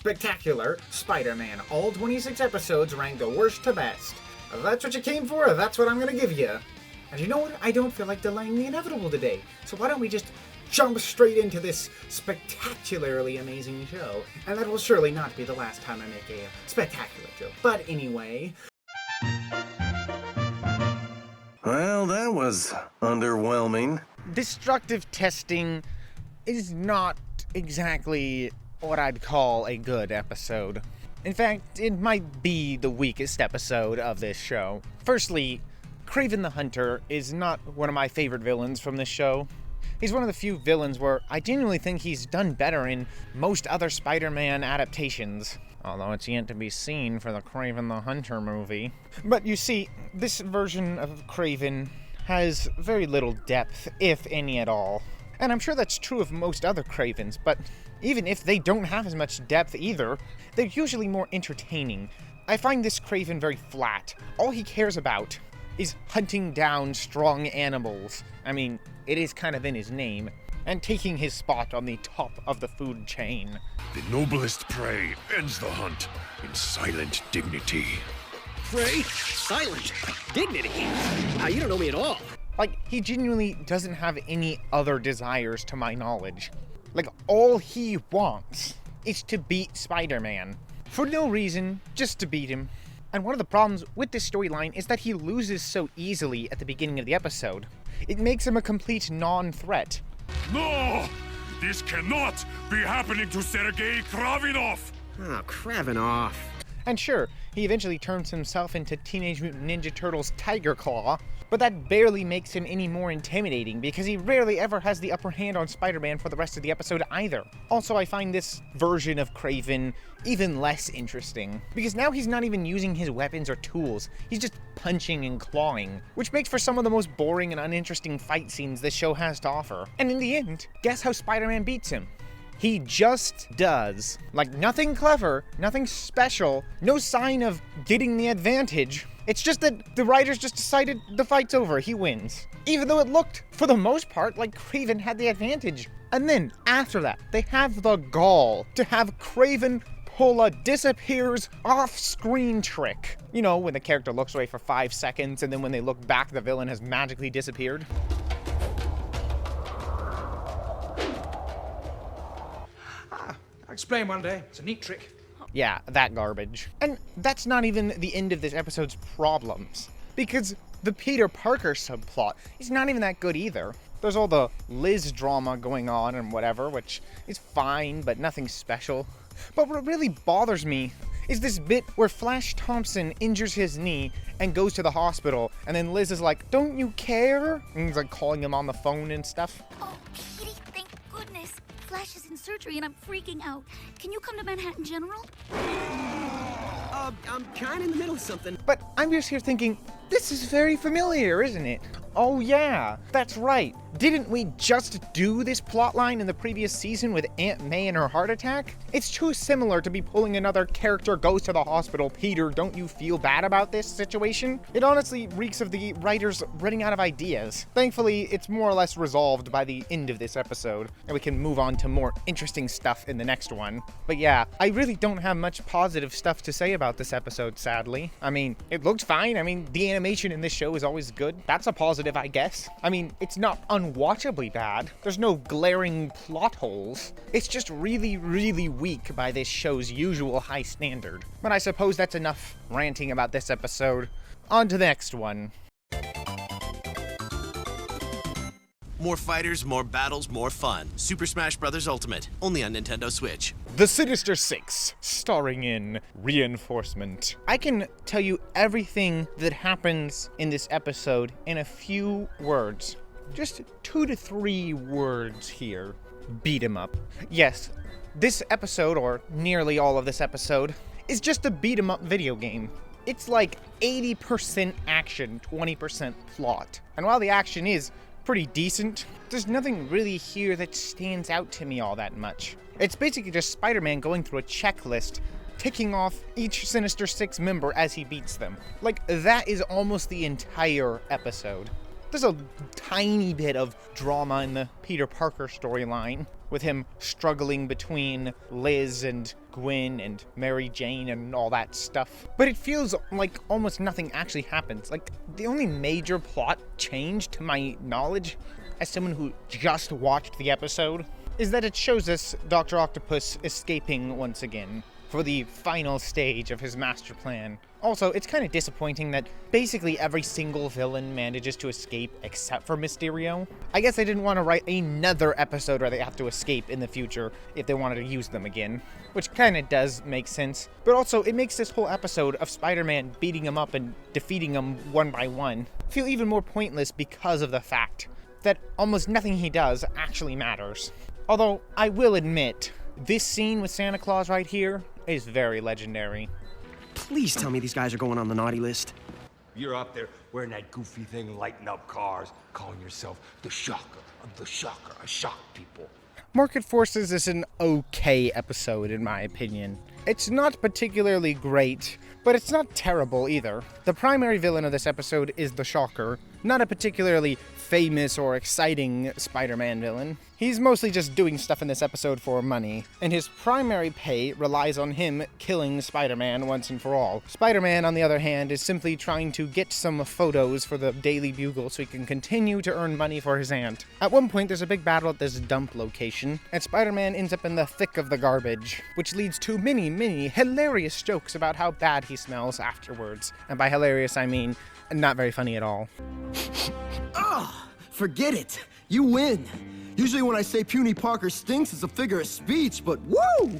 Spectacular Spider-Man. All 26 episodes ranked the worst to best. That's what you came for, that's what I'm gonna give you. And you know what? I don't feel like delaying the inevitable today. So why don't we just jump straight into this spectacularly amazing show? And that will surely not be the last time I make a spectacular joke. But anyway... Well, that was underwhelming. Destructive testing is not exactly what I'd call a good episode. In fact, it might be the weakest episode of this show. Firstly, Kraven the Hunter is not one of my favorite villains from this show. He's one of the few villains where I genuinely think he's done better in most other Spider-Man adaptations. Although it's yet to be seen for the Kraven the Hunter movie. But you see, this version of Kraven has very little depth, if any at all. And I'm sure that's true of most other Kravens, but even if they don't have as much depth either, they're usually more entertaining. I find this Kraven very flat. All he cares about is hunting down strong animals. I mean, it is kind of in his name. And taking his spot on the top of the food chain. The noblest prey ends the hunt in silent dignity. Prey? Silent? Dignity? You don't know me at all. Like, he genuinely doesn't have any other desires to my knowledge. Like, all he wants is to beat Spider-Man. For no reason, just to beat him. And one of the problems with this storyline is that he loses so easily at the beginning of the episode. It makes him a complete non-threat. No! This cannot be happening to Sergei Kravinov! Oh, Kravinov. And sure, he eventually turns himself into Teenage Mutant Ninja Turtles Tiger Claw, but that barely makes him any more intimidating because he rarely ever has the upper hand on Spider-Man for the rest of the episode either. Also, I find this version of Kraven even less interesting, because now he's not even using his weapons or tools, he's just punching and clawing, which makes for some of the most boring and uninteresting fight scenes this show has to offer. And in the end, guess how Spider-Man beats him? He just does. Like, nothing clever, nothing special, no sign of getting the advantage. It's just that the writers just decided the fight's over, he wins. Even though it looked, for the most part, like Kraven had the advantage. And then, after that, they have the gall to have Kraven pull a disappears off-screen trick. You know, when the character looks away for 5 seconds, and then when they look back, the villain has magically disappeared. I'll explain one day. It's a neat trick. Yeah, that garbage. And that's not even the end of this episode's problems, because the Peter Parker subplot is not even that good either. There's all the Liz drama going on and whatever, which is fine, but nothing special. But what really bothers me is this bit where Flash Thompson injures his knee and goes to the hospital, and then Liz is like, "Don't you care?" And he's like calling him on the phone and stuff. Oh, Kitty, thank goodness. Flash is in surgery and I'm freaking out. Can you come to Manhattan General? I'm kinda in the middle of something. But I'm just here thinking, this is very familiar, isn't it? Oh yeah, that's right. Didn't we just do this plotline in the previous season with Aunt May and her heart attack? It's too similar to be pulling another character goes to the hospital. Peter, don't you feel bad about this situation? It honestly reeks of the writers running out of ideas. Thankfully, it's more or less resolved by the end of this episode, and we can move on to more interesting stuff in the next one. But yeah, I really don't have much positive stuff to say about this episode, sadly. I mean, it looked fine. I mean, the animation in this show is always good. That's a positive, I guess. I mean, it's not unwatchably bad. There's no glaring plot holes. It's just really, really weak by this show's usual high standard. But I suppose that's enough ranting about this episode. On to the next one. More fighters, more battles, more fun. Super Smash Bros. Ultimate, only on Nintendo Switch. The Sinister Six, starring in Reinforcement. I can tell you everything that happens in this episode in a few words. Just 2 to 3 words here. Beat 'em up. Yes, this episode, or nearly all of this episode, is just a beat 'em up video game. It's like 80% action, 20% plot. And while the action is pretty decent, there's nothing really here that stands out to me all that much. It's basically just Spider-Man going through a checklist, ticking off each Sinister Six member as he beats them. Like, that is almost the entire episode. There's a tiny bit of drama in the Peter Parker storyline, with him struggling between Liz and Gwen and Mary Jane and all that stuff. But it feels like almost nothing actually happens. Like, the only major plot change to my knowledge, as someone who just watched the episode, is that it shows us Dr. Octopus escaping once again for the final stage of his master plan. Also, it's kind of disappointing that basically every single villain manages to escape except for Mysterio. I guess they didn't want to write another episode where they have to escape in the future if they wanted to use them again, which kind of does make sense. But also, it makes this whole episode of Spider-Man beating him up and defeating him one by one feel even more pointless because of the fact that almost nothing he does actually matters. Although, I will admit, this scene with Santa Claus right here is very legendary. Please tell me these guys are going on the naughty list. You're up there wearing that goofy thing, lighting up cars, calling yourself the Shocker. I'm the Shocker. I shock people. Market Forces is an okay episode, in my opinion. It's not particularly great, but it's not terrible either. The primary villain of this episode is the Shocker, not a particularly famous or exciting Spider-Man villain. He's mostly just doing stuff in this episode for money, and his primary pay relies on him killing Spider-Man once and for all. Spider-Man, on the other hand, is simply trying to get some photos for the Daily Bugle so he can continue to earn money for his aunt. At one point, there's a big battle at this dump location, and Spider-Man ends up in the thick of the garbage, which leads to many hilarious jokes about how bad he smells afterwards. And by hilarious, I mean not very funny at all. Ugh, forget it. You win. Usually when I say Puny Parker stinks, it's a figure of speech, but woo!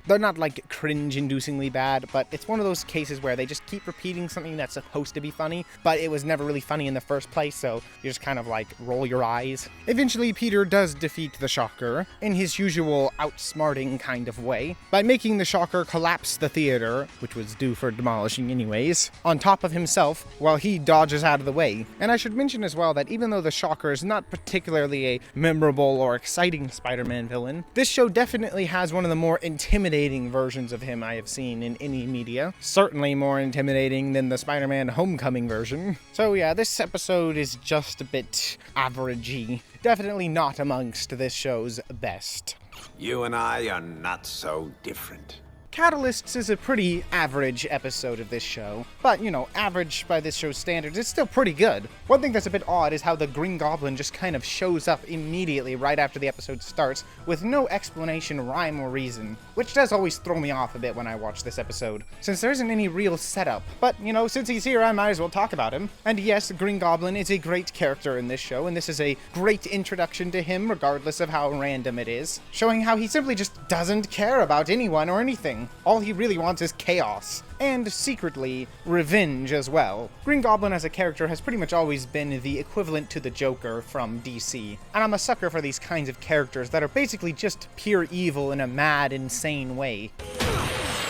They're not, like, cringe-inducingly bad, but it's one of those cases where they just keep repeating something that's supposed to be funny, but it was never really funny in the first place, so you just kind of, like, roll your eyes. Eventually, Peter does defeat the Shocker, in his usual outsmarting kind of way, by making the Shocker collapse the theater, which was due for demolishing anyways, on top of himself, while he dodges out of the way. And I should mention as well that even though the Shocker is not particularly a memorable or exciting Spider-Man villain, this show definitely has one of the more intimidating versions of him I have seen in any media. Certainly more intimidating than the Spider-Man Homecoming version. So yeah, this episode is just a bit averagey. Definitely not amongst this show's best. You and I are not so different. Catalysts is a pretty average episode of this show, but, you know, average by this show's standards, it's still pretty good. One thing that's a bit odd is how the Green Goblin just kind of shows up immediately right after the episode starts, with no explanation, rhyme, or reason, which does always throw me off a bit when I watch this episode, since there isn't any real setup. But, you know, since he's here, I might as well talk about him. And yes, Green Goblin is a great character in this show, and this is a great introduction to him, regardless of how random it is, showing how he simply just doesn't care about anyone or anything. All he really wants is chaos. And secretly, revenge as well. Green Goblin as a character has pretty much always been the equivalent to the Joker from DC. And I'm a sucker for these kinds of characters that are basically just pure evil in a mad, insane way.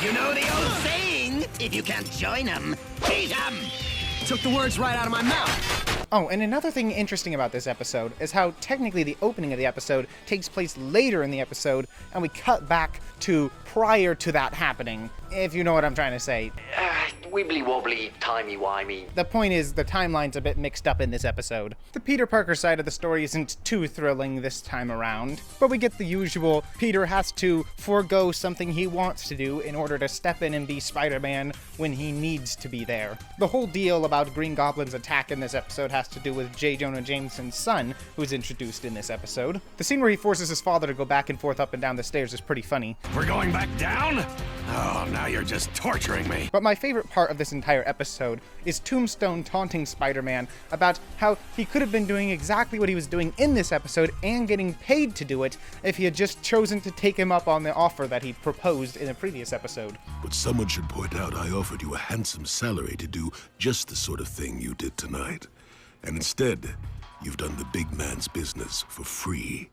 You know the old saying, if you can't join them, beat them. Took the words right out of my mouth. Oh, and another thing interesting about this episode is how technically the opening of the episode takes place later in the episode, and we cut back to prior to that happening, if you know what I'm trying to say. Wibbly wobbly, timey wimey. The point is, the timeline's a bit mixed up in this episode. The Peter Parker side of the story isn't too thrilling this time around, but we get the usual Peter has to forego something he wants to do in order to step in and be Spider-Man when he needs to be there. The whole deal about Green Goblin's attack in this episode has to do with J. Jonah Jameson's son, who's introduced in this episode. The scene where he forces his father to go back and forth up and down the stairs is pretty funny. We're going back down? Oh, now you're just torturing me. But my favorite part of this entire episode is Tombstone taunting Spider-Man about how he could have been doing exactly what he was doing in this episode and getting paid to do it if he had just chosen to take him up on the offer that he proposed in a previous episode. But someone should point out I offered you a handsome salary to do just the sort of thing you did tonight. And instead, you've done the big man's business for free.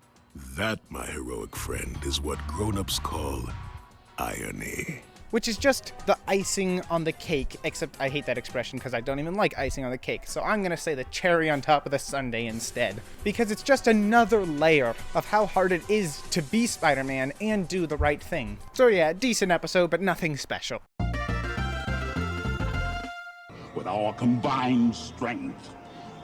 That, my heroic friend, is what grown-ups call irony. Which is just the icing on the cake, except I hate that expression because I don't even like icing on the cake, so I'm gonna say the cherry on top of the sundae instead. Because it's just another layer of how hard it is to be Spider-Man and do the right thing. So yeah, decent episode, but nothing special. With our combined strength,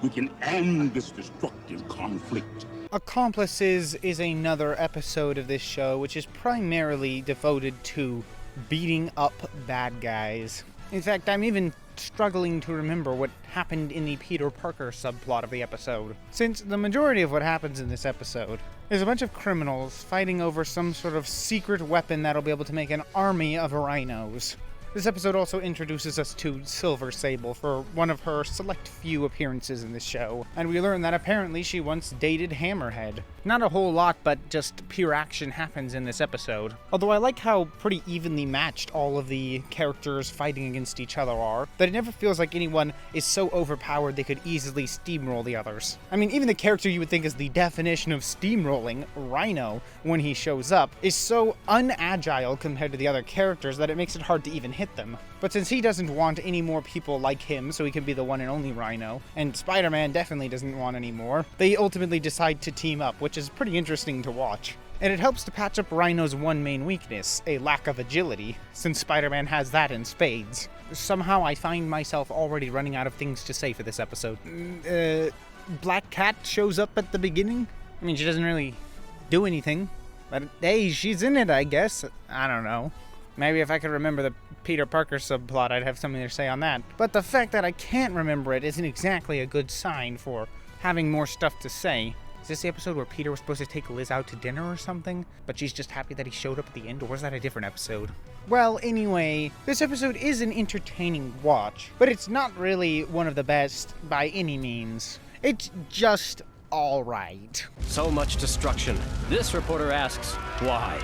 we can end this destructive conflict Accomplices is another episode of this show which is primarily devoted to beating up bad guys. In fact, I'm even struggling to remember what happened in the Peter Parker subplot of the episode, since the majority of what happens in this episode is a bunch of criminals fighting over some sort of secret weapon that'll be able to make an army of rhinos. This episode also introduces us to Silver Sable for one of her select few appearances in this show, and we learn that apparently she once dated Hammerhead. Not a whole lot, but just pure action happens in this episode. Although I like how pretty evenly matched all of the characters fighting against each other are, that it never feels like anyone is so overpowered they could easily steamroll the others. I mean, even the character you would think is the definition of steamrolling, Rhino, when he shows up, is so unagile compared to the other characters that it makes it hard to even hit them. But since he doesn't want any more people like him so he can be the one and only Rhino, and Spider-Man definitely doesn't want any more, they ultimately decide to team up, which is pretty interesting to watch. And it helps to patch up Rhino's one main weakness, a lack of agility, since Spider-Man has that in spades. Somehow I find myself already running out of things to say for this episode. Black Cat shows up at the beginning? I mean, she doesn't really do anything, but hey, she's in it, I guess. I don't know. Maybe if I could remember the Peter Parker subplot, I'd have something to say on that. But the fact that I can't remember it isn't exactly a good sign for having more stuff to say. Is this the episode where Peter was supposed to take Liz out to dinner or something, but she's just happy that he showed up at the end, or was that a different episode? Well, anyway, this episode is an entertaining watch, but it's not really one of the best by any means. It's just alright. So much destruction. This reporter asks, why?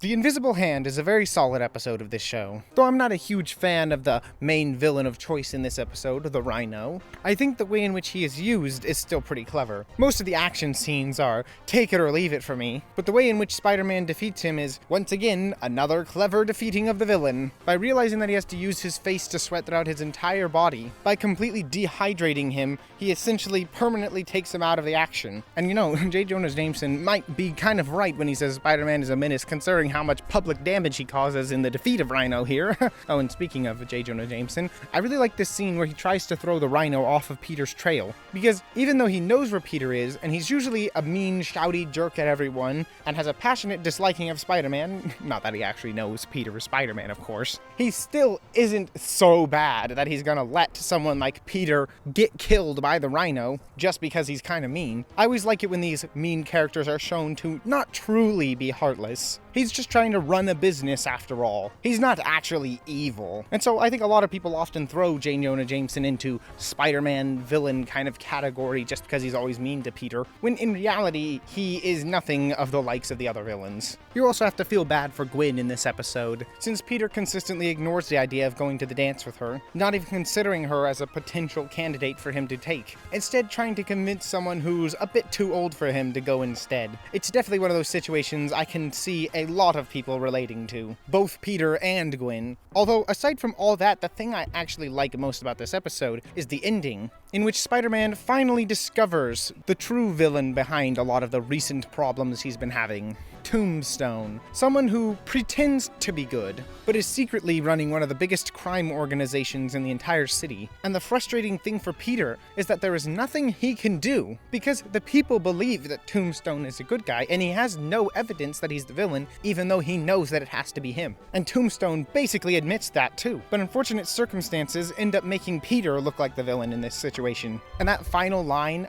The Invisible Hand is a very solid episode of this show. Though I'm not a huge fan of the main villain of choice in this episode, the Rhino, I think the way in which he is used is still pretty clever. Most of the action scenes are take it or leave it for me, but the way in which Spider-Man defeats him is, once again, another clever defeating of the villain. By realizing that he has to use his face to sweat throughout his entire body, by completely dehydrating him, he essentially permanently takes him out of the action. And you know, J. Jonah Jameson might be kind of right when he says Spider-Man is a menace, considering how much public damage he causes in the defeat of Rhino here. Oh, and speaking of J. Jonah Jameson, I really like this scene where he tries to throw the Rhino off of Peter's trail, because even though he knows where Peter is, and he's usually a mean, shouty jerk at everyone, and has a passionate disliking of Spider-Man, not that he actually knows Peter is Spider-Man, of course, he still isn't so bad that he's gonna let someone like Peter get killed by the Rhino just because he's kind of mean. I always like it when these mean characters are shown to not truly be heartless. He's just trying to run a business after all. He's not actually evil. And so I think a lot of people often throw J. Jonah Jameson into Spider-Man villain kind of category just because he's always mean to Peter, when in reality, he is nothing of the likes of the other villains. You also have to feel bad for Gwen in this episode, since Peter consistently ignores the idea of going to the dance with her, not even considering her as a potential candidate for him to take, instead trying to convince someone who's a bit too old for him to go instead. It's definitely one of those situations I can see a lot of people relating to, both Peter and Gwen. Although, aside from all that, the thing I actually like most about this episode is the ending, in which Spider-Man finally discovers the true villain behind a lot of the recent problems he's been having. Tombstone, someone who pretends to be good, but is secretly running one of the biggest crime organizations in the entire city. And the frustrating thing for Peter is that there is nothing he can do, because the people believe that Tombstone is a good guy, and he has no evidence that he's the villain, even though he knows that it has to be him. And Tombstone basically admits that too. But unfortunate circumstances end up making Peter look like the villain in this situation. And that final line,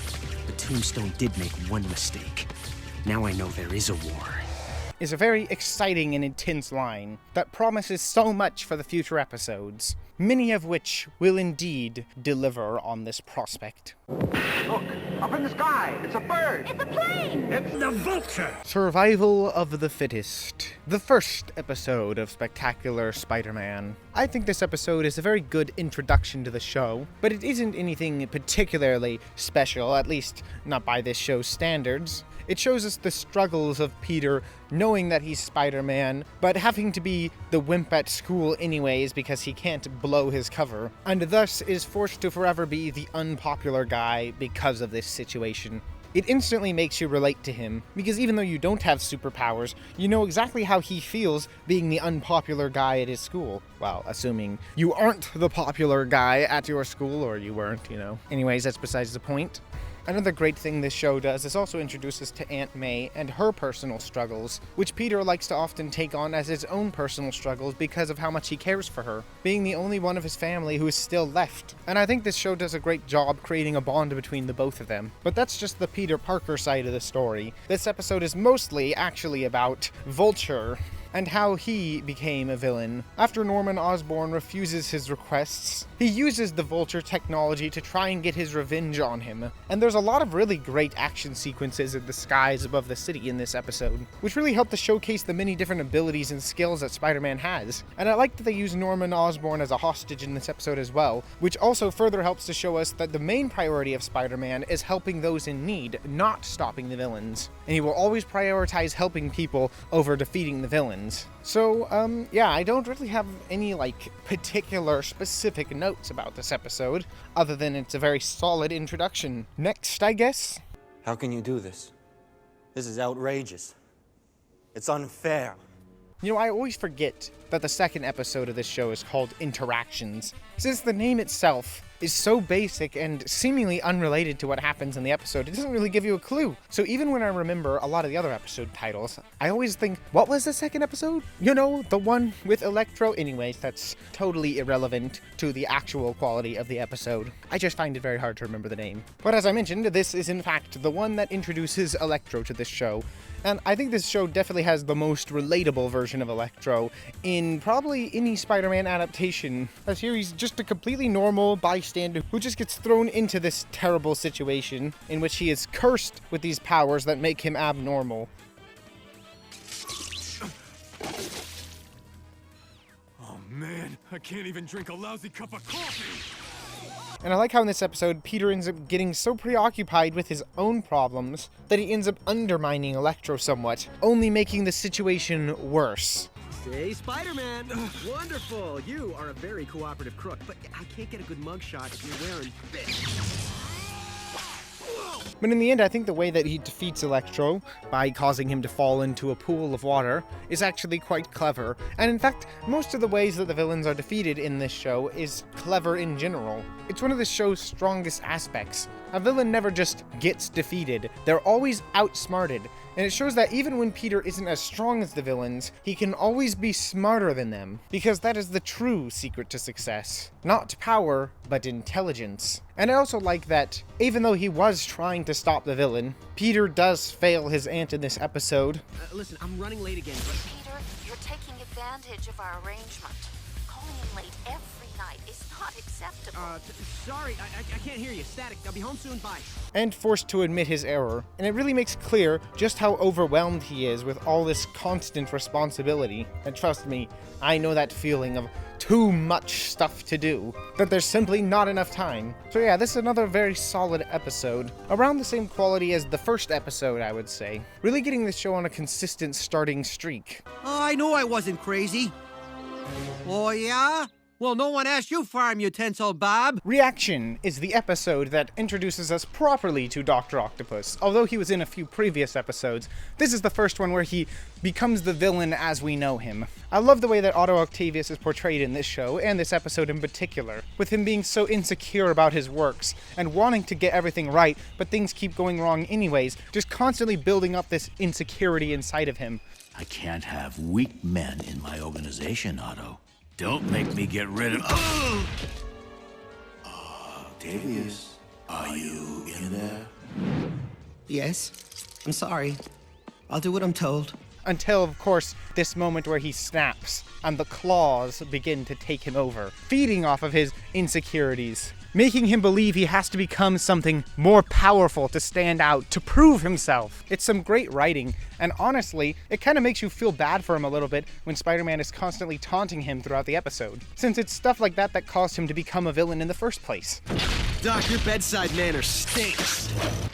"The Tombstone did make one mistake. Now I know there is a war," is a very exciting and intense line that promises so much for the future episodes, many of which will indeed deliver on this prospect. Look, up in the sky, it's a bird! It's a plane! It's the Vulture! Survival of the Fittest, the first episode of Spectacular Spider-Man. I think this episode is a very good introduction to the show, but it isn't anything particularly special, at least not by this show's standards. It shows us the struggles of Peter knowing that he's Spider-Man, but having to be the wimp at school anyways because he can't blow his cover, and thus is forced to forever be the unpopular guy because of this situation. It instantly makes you relate to him, because even though you don't have superpowers, you know exactly how he feels being the unpopular guy at his school. Well, assuming you aren't the popular guy at your school, or you weren't, you know. Anyways, that's besides the point. Another great thing this show does is also introduce us to Aunt May and her personal struggles, which Peter likes to often take on as his own personal struggles because of how much he cares for her, being the only one of his family who is still left. And I think this show does a great job creating a bond between the both of them. But that's just the Peter Parker side of the story. This episode is mostly actually about Vulture and how he became a villain. After Norman Osborn refuses his requests, he uses the Vulture technology to try and get his revenge on him. And there's a lot of really great action sequences in the skies above the city in this episode, which really help to showcase the many different abilities and skills that Spider-Man has. And I like that they use Norman Osborn as a hostage in this episode as well, which also further helps to show us that the main priority of Spider-Man is helping those in need, not stopping the villains. And he will always prioritize helping people over defeating the villains. So, yeah, I don't really have any, particular specific notes about this episode, other than it's a very solid introduction. Next, I guess? How can you do this? This is outrageous. It's unfair. You know, I always forget that the second episode of this show is called Interactions, since the name itself is so basic and seemingly unrelated to what happens in the episode. It doesn't really give you a clue. So even when I remember a lot of the other episode titles, I always think, what was the second episode? You know, the one with Electro? Anyways, that's totally irrelevant to the actual quality of the episode. I just find it very hard to remember the name. But as I mentioned, this is in fact the one that introduces Electro to this show. And I think this show definitely has the most relatable version of Electro in probably any Spider-Man adaptation, as here he's just a completely normal bystander who just gets thrown into this terrible situation in which he is cursed with these powers that make him abnormal. Oh man, I can't even drink a lousy cup of coffee! And I like how in this episode, Peter ends up getting so preoccupied with his own problems that he ends up undermining Electro somewhat, only making the situation worse. Say, Spider-Man! Wonderful! You are a very cooperative crook, but I can't get a good mugshot if you're wearing this. But in the end, I think the way that he defeats Electro, by causing him to fall into a pool of water, is actually quite clever. And in fact, most of the ways that the villains are defeated in this show is clever in general. It's one of the show's strongest aspects. A villain never just gets defeated, they're always outsmarted. And it shows that even when Peter isn't as strong as the villains, he can always be smarter than them, because that is the true secret to success. Not power, but intelligence. And I also like that, even though he was trying to stop the villain, Peter does fail his aunt in this episode. Listen, I'm running late again, but... Peter, you're taking advantage of our arrangement. Calling in late every night is not acceptable. Sorry, I can't hear you. Static. I'll be home soon. Bye. And forced to admit his error. And it really makes clear just how overwhelmed he is with all this constant responsibility. And trust me, I know that feeling of too much stuff to do, that there's simply not enough time. So yeah, this is another very solid episode. Around the same quality as the first episode, I would say. Really getting this show on a consistent starting streak. Oh, I knew I wasn't crazy. Oh, yeah? Well, no one asked you, farm utensil, Bob. Reaction is the episode that introduces us properly to Dr. Octopus. Although he was in a few previous episodes, this is the first one where he becomes the villain as we know him. I love the way that Otto Octavius is portrayed in this show, and this episode in particular, with him being so insecure about his works, and wanting to get everything right, but things keep going wrong anyways, just constantly building up this insecurity inside of him. I can't have weak men in my organization, Otto. Don't make me get rid of... Octavius, are you in there? Yes. I'm sorry. I'll do what I'm told. Until, of course, this moment where he snaps, and the claws begin to take him over, feeding off of his insecurities, making him believe he has to become something more powerful to stand out, to prove himself. It's some great writing, and honestly, it kind of makes you feel bad for him a little bit when Spider-Man is constantly taunting him throughout the episode, since it's stuff like that that caused him to become a villain in the first place. Doc, your bedside manner stinks.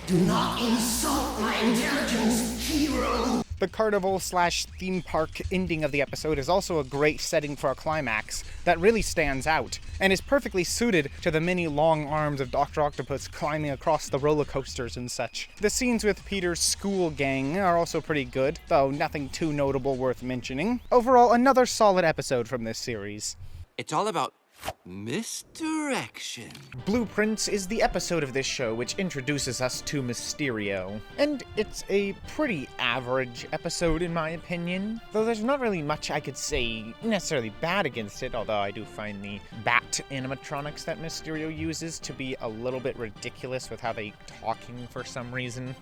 Do not insult my intelligence, hero. The carnival/theme park ending of the episode is also a great setting for a climax that really stands out, and is perfectly suited to the many long arms of Dr. Octopus climbing across the roller coasters and such. The scenes with Peter's school gang are also pretty good, though nothing too notable worth mentioning. Overall, another solid episode from this series. It's all about Misdirection. Blueprints is the episode of this show which introduces us to Mysterio. And it's a pretty average episode in my opinion, though there's not really much I could say necessarily bad against it, although I do find the bat animatronics that Mysterio uses to be a little bit ridiculous with how they talking for some reason.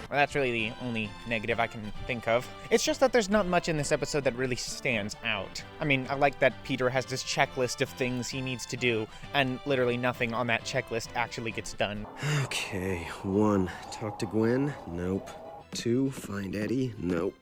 Well, that's really the only negative I can think of. It's just that there's not much in this episode that really stands out. I mean, I like that Peter has this checklist of things he needs to do, and literally nothing on that checklist actually gets done. Okay, 1, talk to Gwen? Nope. 2, find Eddie? Nope.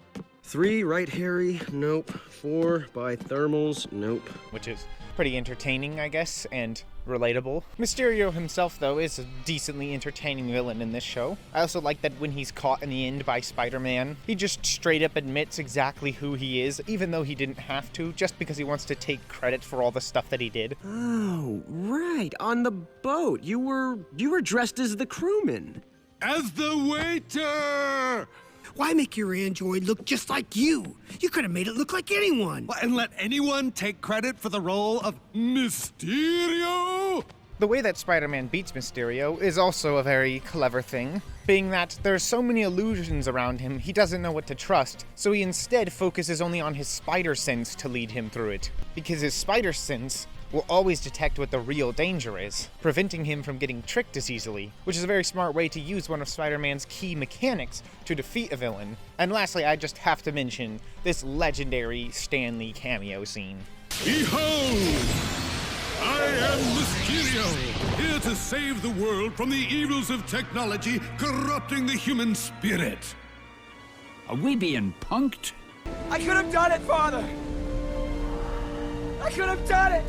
3, write Harry? Nope. 4, buy thermals? Nope. Which is pretty entertaining, I guess, and relatable. Mysterio himself, though, is a decently entertaining villain in this show. I also like that when he's caught in the end by Spider-Man, he just straight up admits exactly who he is, even though he didn't have to, just because he wants to take credit for all the stuff that he did. Oh, right, on the boat. You were dressed as the crewman. As the waiter! Why make your android look just like you? You could have made it look like anyone. And let anyone take credit for the role of Mysterio? The way that Spider-Man beats Mysterio is also a very clever thing, being that there's so many illusions around him, he doesn't know what to trust, so he instead focuses only on his spider sense to lead him through it. Because his spider sense will always detect what the real danger is, preventing him from getting tricked as easily, which is a very smart way to use one of Spider-Man's key mechanics to defeat a villain. And lastly, I just have to mention this legendary Stan Lee cameo scene. Behold! I am Mysterio, here to save the world from the evils of technology corrupting the human spirit. Are we being punked? I could have done it, Father! I could have done it!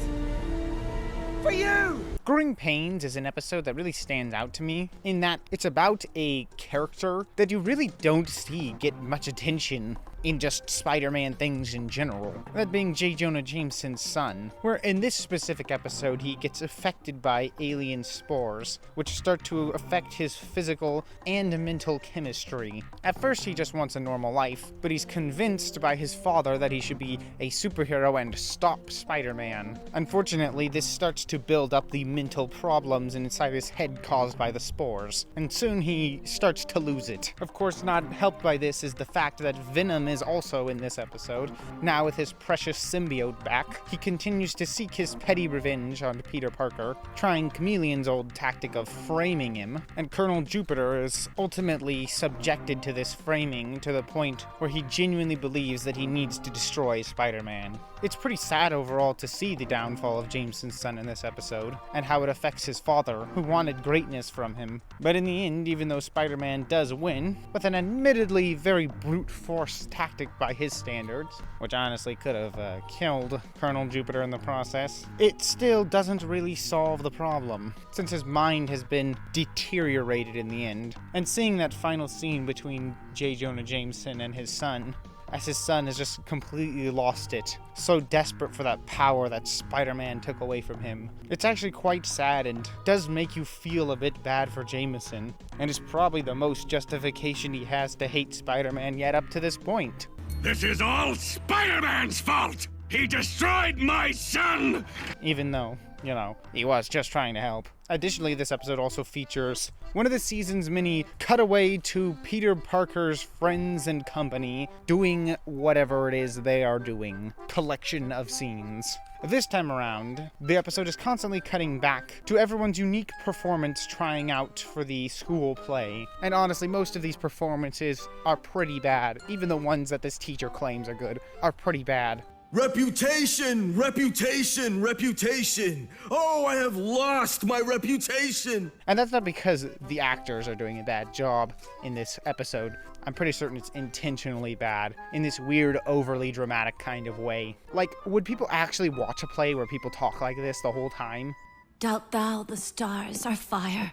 For you! Growing Pains is an episode that really stands out to me in that it's about a character that you really don't see get much attention in just Spider-Man things in general. That being J. Jonah Jameson's son, where in this specific episode he gets affected by alien spores, which start to affect his physical and mental chemistry. At first he just wants a normal life, but he's convinced by his father that he should be a superhero and stop Spider-Man. Unfortunately, this starts to build up the mental problems inside his head caused by the spores, and soon he starts to lose it. Of course, not helped by this is the fact that Venom is also in this episode. Now with his precious symbiote back, he continues to seek his petty revenge on Peter Parker, trying Chameleon's old tactic of framing him, and Colonel Jupiter is ultimately subjected to this framing to the point where he genuinely believes that he needs to destroy Spider-Man. It's pretty sad overall to see the downfall of Jameson's son in this episode, and how it affects his father, who wanted greatness from him. But in the end, even though Spider-Man does win, with an admittedly very brute force tactic by his standards, which honestly could have killed Colonel Jupiter in the process, it still doesn't really solve the problem, since his mind has been deteriorated in the end. And seeing that final scene between J. Jonah Jameson and his son, as his son has just completely lost it, so desperate for that power that Spider-Man took away from him. It's actually quite sad and does make you feel a bit bad for Jameson, and is probably the most justification he has to hate Spider-Man yet up to this point. This is all Spider-Man's fault! He destroyed my son! Even though, you know, he was just trying to help. Additionally, this episode also features one of the season's many cutaway to Peter Parker's friends and company doing whatever it is they are doing collection of scenes. This time around, the episode is constantly cutting back to everyone's unique performance trying out for the school play. And honestly, most of these performances are pretty bad. Even the ones that this teacher claims are good are pretty bad. Reputation! Reputation! Reputation! Oh, I have lost my reputation! And that's not because the actors are doing a bad job in this episode. I'm pretty certain it's intentionally bad, in this weird, overly dramatic kind of way. Like, would people actually watch a play where people talk like this the whole time? Doubt thou the stars are fire.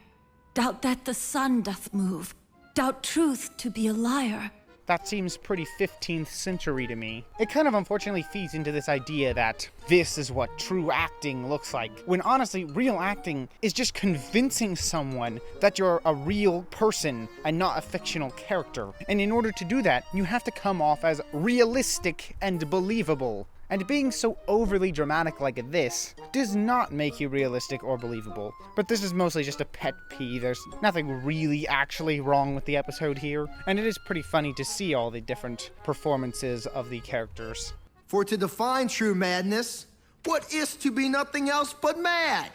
Doubt that the sun doth move. Doubt truth to be a liar. That seems pretty 15th century to me. It kind of unfortunately feeds into this idea that this is what true acting looks like, when honestly, real acting is just convincing someone that you're a real person and not a fictional character. And in order to do that, you have to come off as realistic and believable. And being so overly dramatic like this does not make you realistic or believable. But this is mostly just a pet peeve. There's nothing really actually wrong with the episode here. And it is pretty funny to see all the different performances of the characters. For to define true madness, what is to be nothing else but mad?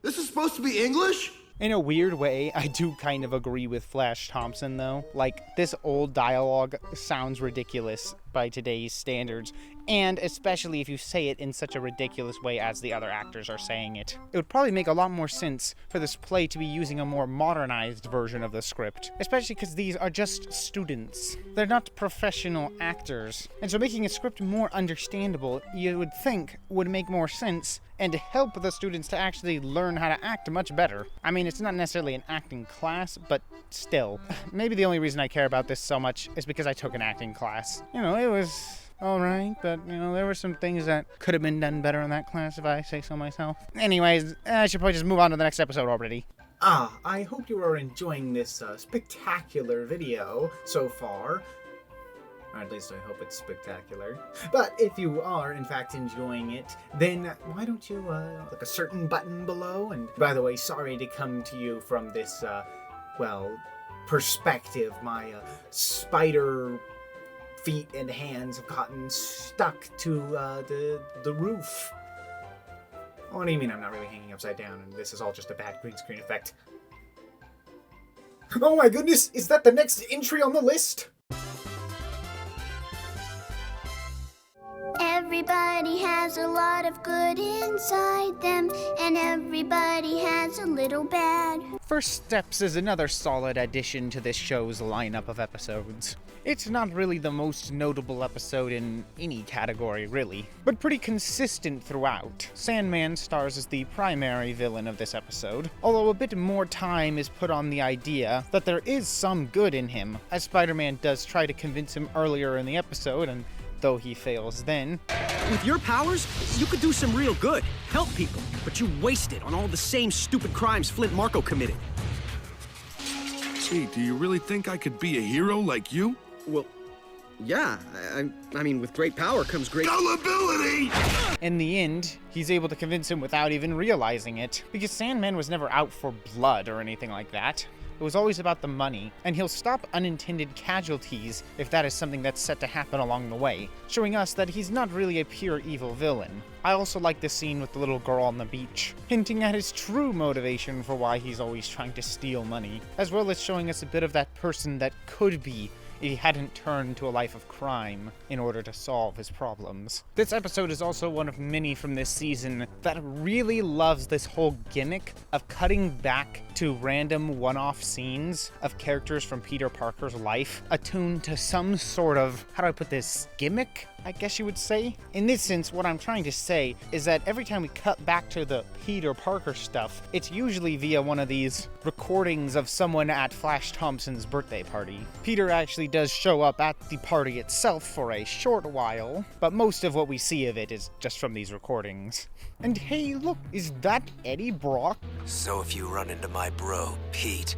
This is supposed to be English? In a weird way, I do kind of agree with Flash Thompson, though. Like, this old dialogue sounds ridiculous by today's standards, and especially if you say it in such a ridiculous way as the other actors are saying it. It would probably make a lot more sense for this play to be using a more modernized version of the script, especially because these are just students. They're not professional actors, and so making a script more understandable, you would think, would make more sense and help the students to actually learn how to act much better. I mean, it's not necessarily an acting class, but still. Maybe the only reason I care about this so much is because I took an acting class. You know, it was alright, but, you know, there were some things that could have been done better in that class, if I say so myself. Anyways, I should probably just move on to the next episode already. I hope you are enjoying this spectacular video so far. Or at least I hope it's spectacular. But if you are, in fact, enjoying it, then why don't you click a certain button below? And by the way, sorry to come to you from this, perspective. My spider feet and hands have gotten stuck to the roof. What do you mean I'm not really hanging upside down and this is all just a bad green screen effect? Oh my goodness, is that the next entry on the list? Everybody has a lot of good inside them, and everybody has a little bad. First Steps is another solid addition to this show's lineup of episodes. It's not really the most notable episode in any category, really, but pretty consistent throughout. Sandman stars as the primary villain of this episode, although a bit more time is put on the idea that there is some good in him, as Spider-Man does try to convince him earlier in the episode, and though he fails then. With your powers, you could do some real good, help people, but you waste it on all the same stupid crimes Flint Marco committed. Gee, do you really think I could be a hero like you? Well, yeah, I mean, with great power comes great gullibility! In the end, he's able to convince him without even realizing it, because Sandman was never out for blood or anything like that. It was always about the money, and he'll stop unintended casualties if that is something that's set to happen along the way, showing us that he's not really a pure evil villain. I also like the scene with the little girl on the beach, hinting at his true motivation for why he's always trying to steal money, as well as showing us a bit of that person that could be if he hadn't turned to a life of crime in order to solve his problems. This episode is also one of many from this season that really loves this whole gimmick of cutting back to random one-off scenes of characters from Peter Parker's life, attuned to some sort of, how do I put this, gimmick, I guess you would say? In this sense, what I'm trying to say is that every time we cut back to the Peter Parker stuff, it's usually via one of these recordings of someone at Flash Thompson's birthday party. Peter actually does show up at the party itself for a short while, but most of what we see of it is just from these recordings. And hey, look, is that Eddie Brock? So if you run into my bro, Pete,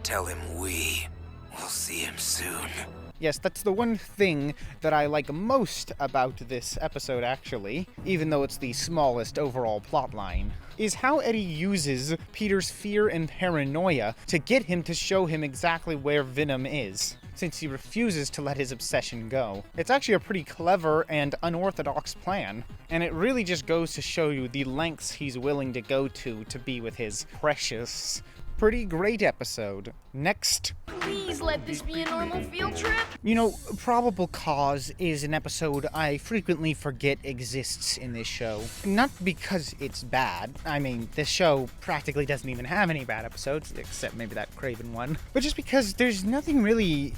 tell him we'll see him soon. Yes, that's the one thing that I like most about this episode, actually, even though it's the smallest overall plotline, is how Eddie uses Peter's fear and paranoia to get him to show him exactly where Venom is, since he refuses to let his obsession go. It's actually a pretty clever and unorthodox plan, and it really just goes to show you the lengths he's willing to go to be with his precious. Pretty great episode. Next. Please let this be a normal field trip. You know, Probable Cause is an episode I frequently forget exists in this show. Not because it's bad. I mean, this show practically doesn't even have any bad episodes, except maybe that Kraven one. But just because there's nothing really,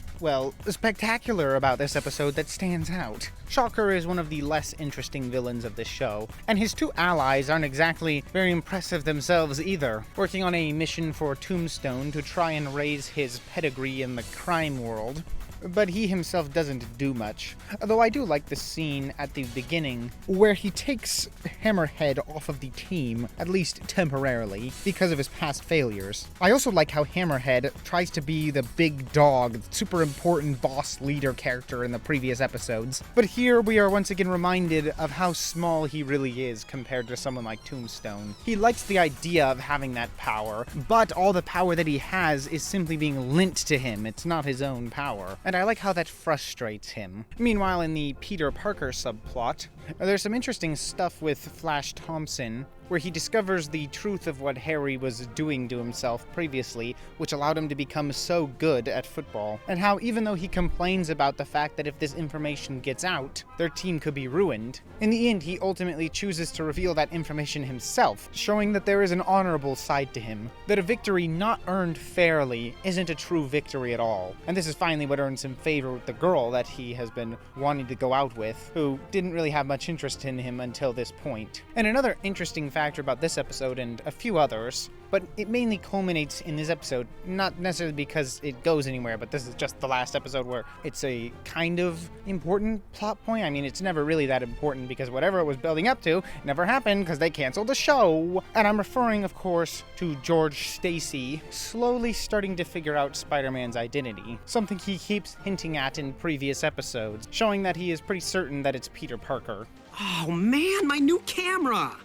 spectacular about this episode that stands out. Shocker is one of the less interesting villains of this show, and his two allies aren't exactly very impressive themselves either, working on a mission for Tombstone to try and raise his pedigree in the crime world. but he himself doesn't do much. Although I do like the scene at the beginning where he takes Hammerhead off of the team, at least temporarily, because of his past failures. I also like how Hammerhead tries to be the big dog, super important boss leader character in the previous episodes. But here we are once again reminded of how small he really is compared to someone like Tombstone. He likes the idea of having that power, but all the power that he has is simply being lent to him. It's not his own power. And I like how that frustrates him. Meanwhile, in the Peter Parker subplot, there's some interesting stuff with Flash Thompson, where he discovers the truth of what Harry was doing to himself previously, which allowed him to become so good at football, and how even though he complains about the fact that if this information gets out, their team could be ruined, in the end he ultimately chooses to reveal that information himself, showing that there is an honorable side to him, that a victory not earned fairly isn't a true victory at all. And this is finally what earns him favor with the girl that he has been wanting to go out with, who didn't really have much interest in him until this point. And another interesting factor about this episode and a few others, but it mainly culminates in this episode, not necessarily because it goes anywhere, but this is just the last episode where it's a kind of important plot point. I mean, it's never really that important because whatever it was building up to never happened because they canceled the show. And I'm referring, of course, to George Stacy slowly starting to figure out Spider-Man's identity, something he keeps hinting at in previous episodes, showing that he is pretty certain that it's Peter Parker. Oh man, my new camera!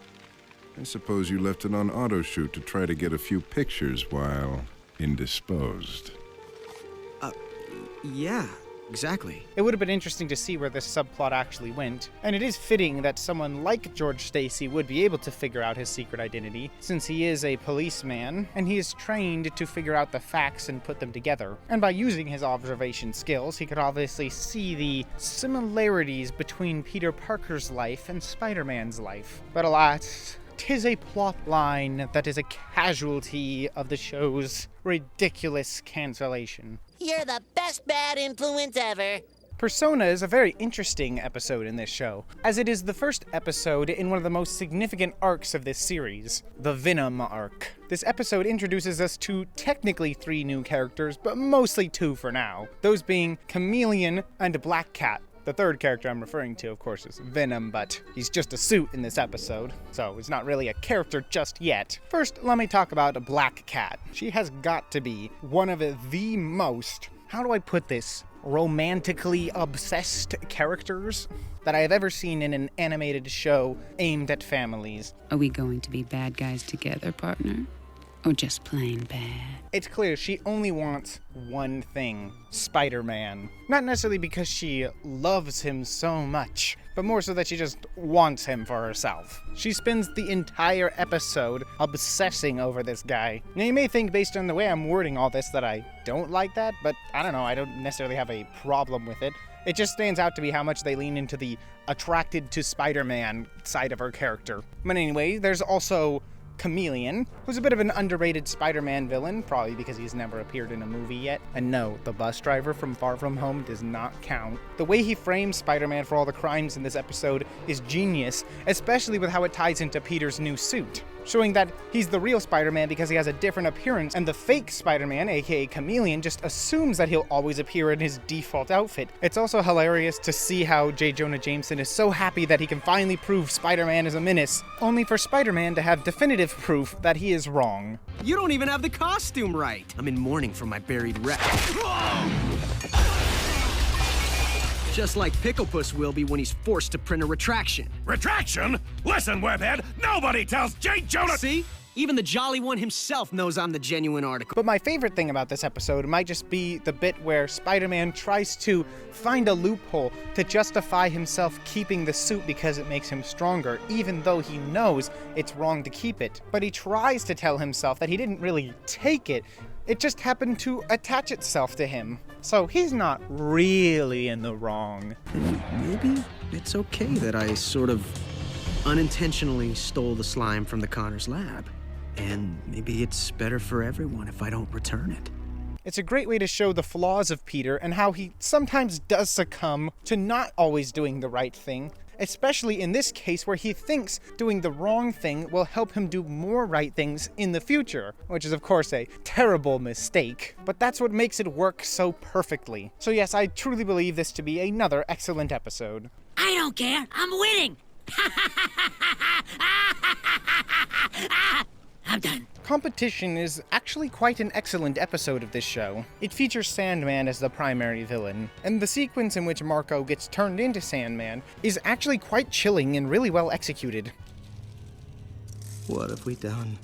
I suppose you left it on auto shoot to try to get a few pictures while indisposed. Yeah, exactly. It would have been interesting to see where this subplot actually went, and it is fitting that someone like George Stacy would be able to figure out his secret identity, since he is a policeman, and he is trained to figure out the facts and put them together. And by using his observation skills, he could obviously see the similarities between Peter Parker's life and Spider-Man's life. But alas, 'tis a plot line that is a casualty of the show's ridiculous cancellation. You're the best bad influence ever. Persona is a very interesting episode in this show, as it is the first episode in one of the most significant arcs of this series, the Venom arc. This episode introduces us to technically 3 new characters, but mostly 2 for now, those being Chameleon and Black Cat. The third character I'm referring to, of course, is Venom, but he's just a suit in this episode, so he's not really a character just yet. First, let me talk about Black Cat. She has got to be one of the most, how do I put this, romantically obsessed characters that I have ever seen in an animated show aimed at families. Are we going to be bad guys together, partner? Or just plain bad? It's clear she only wants one thing, Spider-Man. Not necessarily because she loves him so much, but more so that she just wants him for herself. She spends the entire episode obsessing over this guy. Now you may think based on the way I'm wording all this that I don't like that, but I don't know, I don't necessarily have a problem with it. It just stands out to me how much they lean into the attracted to Spider-Man side of her character. But anyway, there's also Chameleon, who's a bit of an underrated Spider-Man villain, probably because he's never appeared in a movie yet. And no, the bus driver from Far From Home does not count. The way he frames Spider-Man for all the crimes in this episode is genius, especially with how it ties into Peter's new suit, showing that he's the real Spider-Man because he has a different appearance, and the fake Spider-Man, aka Chameleon, just assumes that he'll always appear in his default outfit. It's also hilarious to see how Jonah Jameson is so happy that he can finally prove Spider-Man is a menace, only for Spider-Man to have definitive proof that he is wrong. You don't even have the costume right! I'm in mourning for my buried wreck. Just like Picklepuss will be when he's forced to print a retraction. Retraction? Listen, Webhead, nobody tells J. Jonah— See? Even the Jolly One himself knows I'm the genuine article. But my favorite thing about this episode might just be the bit where Spider-Man tries to find a loophole to justify himself keeping the suit because it makes him stronger, even though he knows it's wrong to keep it. But he tries to tell himself that he didn't really take it. It just happened to attach itself to him. So he's not really in the wrong. Maybe it's okay that I sort of unintentionally stole the slime from the Connor's lab. And maybe it's better for everyone if I don't return it. It's a great way to show the flaws of Peter and how he sometimes does succumb to not always doing the right thing, especially in this case where he thinks doing the wrong thing will help him do more right things in the future, which is of course a terrible mistake, but that's what makes it work so perfectly. So yes, I truly believe this to be another excellent episode. I don't care. I'm winning. I'm done. Competition is actually quite an excellent episode of this show. It features Sandman as the primary villain, and the sequence in which Marco gets turned into Sandman is actually quite chilling and really well executed. What have we done?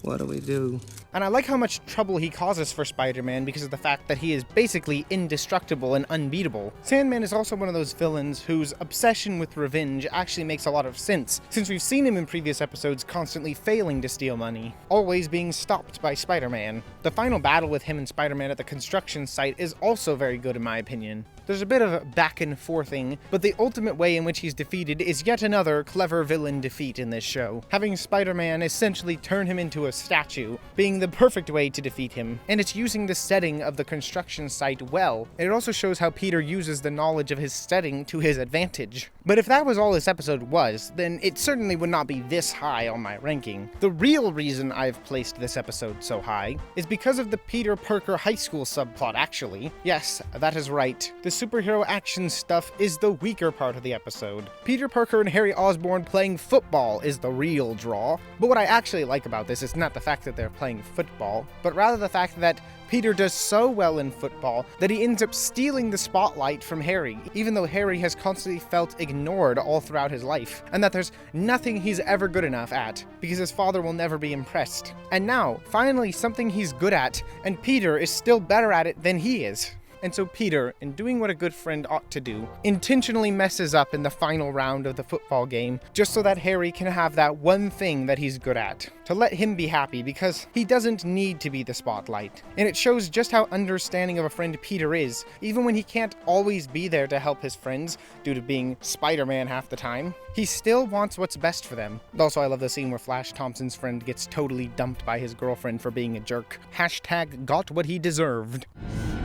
What do we do? And I like how much trouble he causes for Spider-Man because of the fact that he is basically indestructible and unbeatable. Sandman is also one of those villains whose obsession with revenge actually makes a lot of sense, since we've seen him in previous episodes constantly failing to steal money, always being stopped by Spider-Man. The final battle with him and Spider-Man at the construction site is also very good in my opinion. There's a bit of back and forthing, but the ultimate way in which he's defeated is yet another clever villain defeat in this show, having Spider-Man essentially turn him into a statue, being the perfect way to defeat him. And it's using the setting of the construction site well. It also shows how Peter uses the knowledge of his setting to his advantage. But if that was all this episode was, then it certainly would not be this high on my ranking. The real reason I've placed this episode so high is because of the Peter Parker high school subplot, actually. Yes, that is right. The superhero action stuff is the weaker part of the episode. Peter Parker and Harry Osborn playing football is the real draw. But what I actually like about this is not the fact that they're playing football, but rather the fact that Peter does so well in football that he ends up stealing the spotlight from Harry, even though Harry has constantly felt ignored all throughout his life, and that there's nothing he's ever good enough at, because his father will never be impressed. And now, finally something he's good at, and Peter is still better at it than he is. And so Peter, in doing what a good friend ought to do, intentionally messes up in the final round of the football game, just so that Harry can have that one thing that he's good at, to let him be happy, because he doesn't need to be the spotlight. And it shows just how understanding of a friend Peter is, even when he can't always be there to help his friends, due to being Spider-Man half the time. He still wants what's best for them. Also, I love the scene where Flash Thompson's friend gets totally dumped by his girlfriend for being a jerk. Hashtag got what he deserved.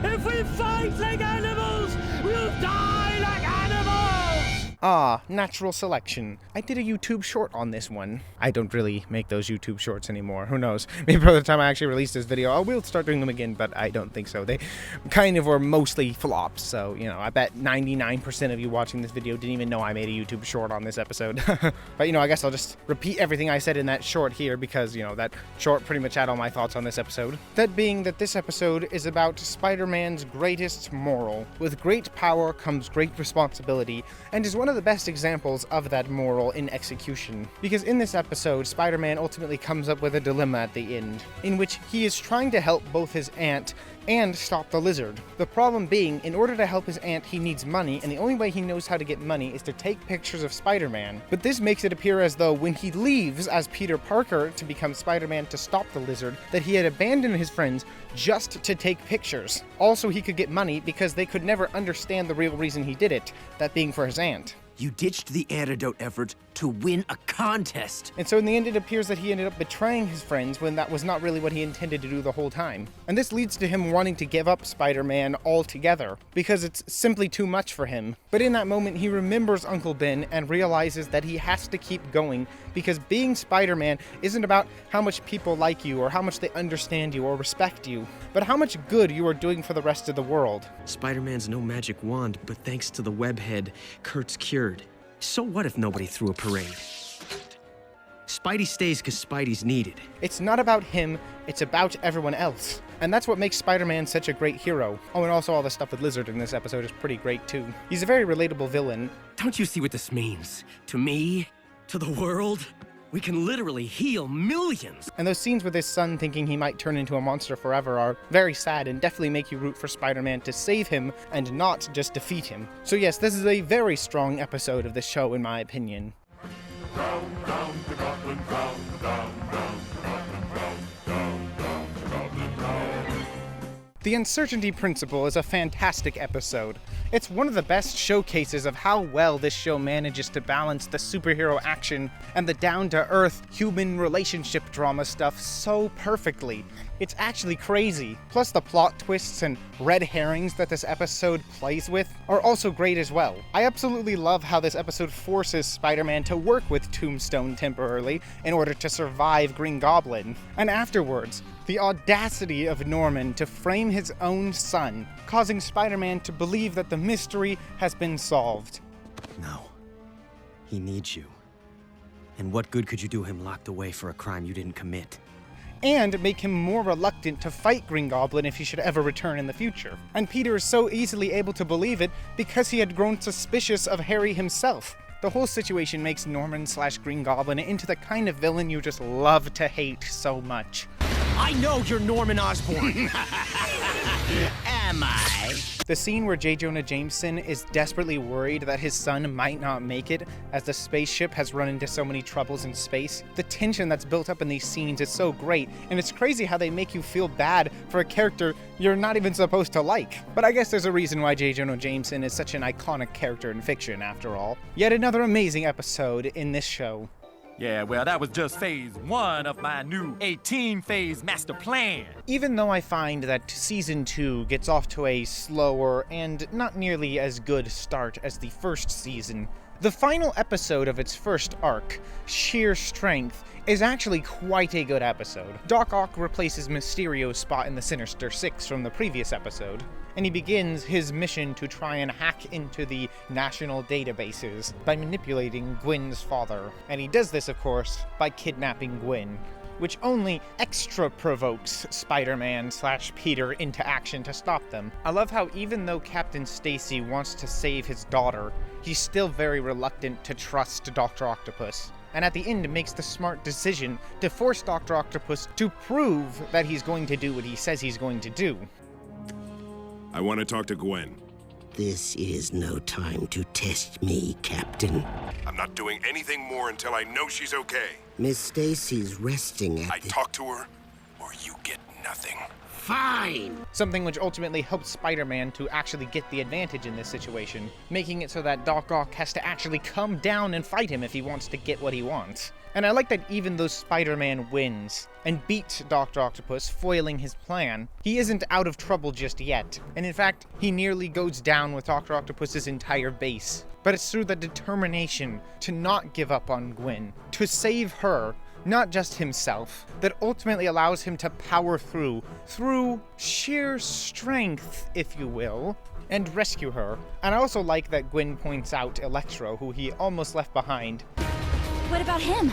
If we fight like animals, we'll die like animals! Ah, natural selection. I did a YouTube short on this one. I don't really make those YouTube shorts anymore. Who knows? Maybe by the time I actually release this video, I will start doing them again, but I don't think so. They kind of were mostly flops, so, you know, I bet 99% of you watching this video didn't even know I made a YouTube short on this episode. But, you know, I guess I'll just repeat everything I said in that short here because, you know, that short pretty much had all my thoughts on this episode. That being that this episode is about Spider-Man's greatest moral. With great power comes great responsibility, and is one of the best examples of that moral in execution. Because in this episode, Spider-Man ultimately comes up with a dilemma at the end, in which he is trying to help both his aunt and stop the lizard. The problem being, in order to help his aunt, he needs money, and the only way he knows how to get money is to take pictures of Spider-Man. But this makes it appear as though when he leaves as Peter Parker to become Spider-Man to stop the lizard, that he had abandoned his friends just to take pictures. Also, he could get money because they could never understand the real reason he did it, that being for his aunt. You ditched the antidote effort to win a contest. And so in the end, it appears that he ended up betraying his friends when that was not really what he intended to do the whole time. And this leads to him wanting to give up Spider-Man altogether, because it's simply too much for him. But in that moment, he remembers Uncle Ben and realizes that he has to keep going, because being Spider-Man isn't about how much people like you or how much they understand you or respect you, but how much good you are doing for the rest of the world. Spider-Man's no magic wand, but thanks to the webhead, Kurt's cured. So what if nobody threw a parade? Spidey stays because Spidey's needed. It's not about him, it's about everyone else. And that's what makes Spider-Man such a great hero. Oh, and also all the stuff with Lizard in this episode is pretty great too. He's a very relatable villain. Don't you see what this means? To me? To the world? We can literally heal millions! And those scenes with his son thinking he might turn into a monster forever are very sad and definitely make you root for Spider-Man to save him and not just defeat him. So yes, this is a very strong episode of the show in my opinion. Down, down, the Goblin, down, down, down, down, down, Goblin, down. The Uncertainty Principle is a fantastic episode. It's one of the best showcases of how well this show manages to balance the superhero action and the down-to-earth human relationship drama stuff so perfectly. It's actually crazy. Plus the plot twists and red herrings that this episode plays with are also great as well. I absolutely love how this episode forces Spider-Man to work with Tombstone temporarily in order to survive Green Goblin. And afterwards, the audacity of Norman to frame his own son, causing Spider-Man to believe that the mystery has been solved. No. He needs you. And what good could you do him locked away for a crime you didn't commit? And make him more reluctant to fight Green Goblin if he should ever return in the future. And Peter is so easily able to believe it because he had grown suspicious of Harry himself. The whole situation makes Norman/Green Goblin into the kind of villain you just love to hate so much. I know you're Norman Osborn! Am I? The scene where J. Jonah Jameson is desperately worried that his son might not make it as the spaceship has run into so many troubles in space. The tension that's built up in these scenes is so great, and it's crazy how they make you feel bad for a character you're not even supposed to like. But I guess there's a reason why J. Jonah Jameson is such an iconic character in fiction, after all. Yet another amazing episode in this show. Yeah, well, that was just phase 1 of my new 18-phase master plan. Even though I find that Season 2 gets off to a slower and not nearly as good start as the first season, the final episode of its first arc, Sheer Strength, is actually quite a good episode. Doc Ock replaces Mysterio's spot in the Sinister Six from the previous episode, and he begins his mission to try and hack into the national databases by manipulating Gwen's father. And he does this, of course, by kidnapping Gwen, which only extra provokes Spider-Man/Peter into action to stop them. I love how even though Captain Stacy wants to save his daughter, he's still very reluctant to trust Dr. Octopus. And at the end makes the smart decision to force Dr. Octopus to prove that he's going to do what he says he's going to do. I want to talk to Gwen. This is no time to test me, Captain. I'm not doing anything more until I know she's okay. Miss Stacy's resting at I talk to her, or you get nothing. Fine! Something which ultimately helps Spider-Man to actually get the advantage in this situation, making it so that Doc Ock has to actually come down and fight him if he wants to get what he wants. And I like that even though Spider-Man wins and beats Dr. Octopus, foiling his plan, he isn't out of trouble just yet. And in fact, he nearly goes down with Dr. Octopus's entire base. But it's through the determination to not give up on Gwen, to save her, not just himself, that ultimately allows him to power through sheer strength, if you will, and rescue her. And I also like that Gwen points out Electro, who he almost left behind. What about him?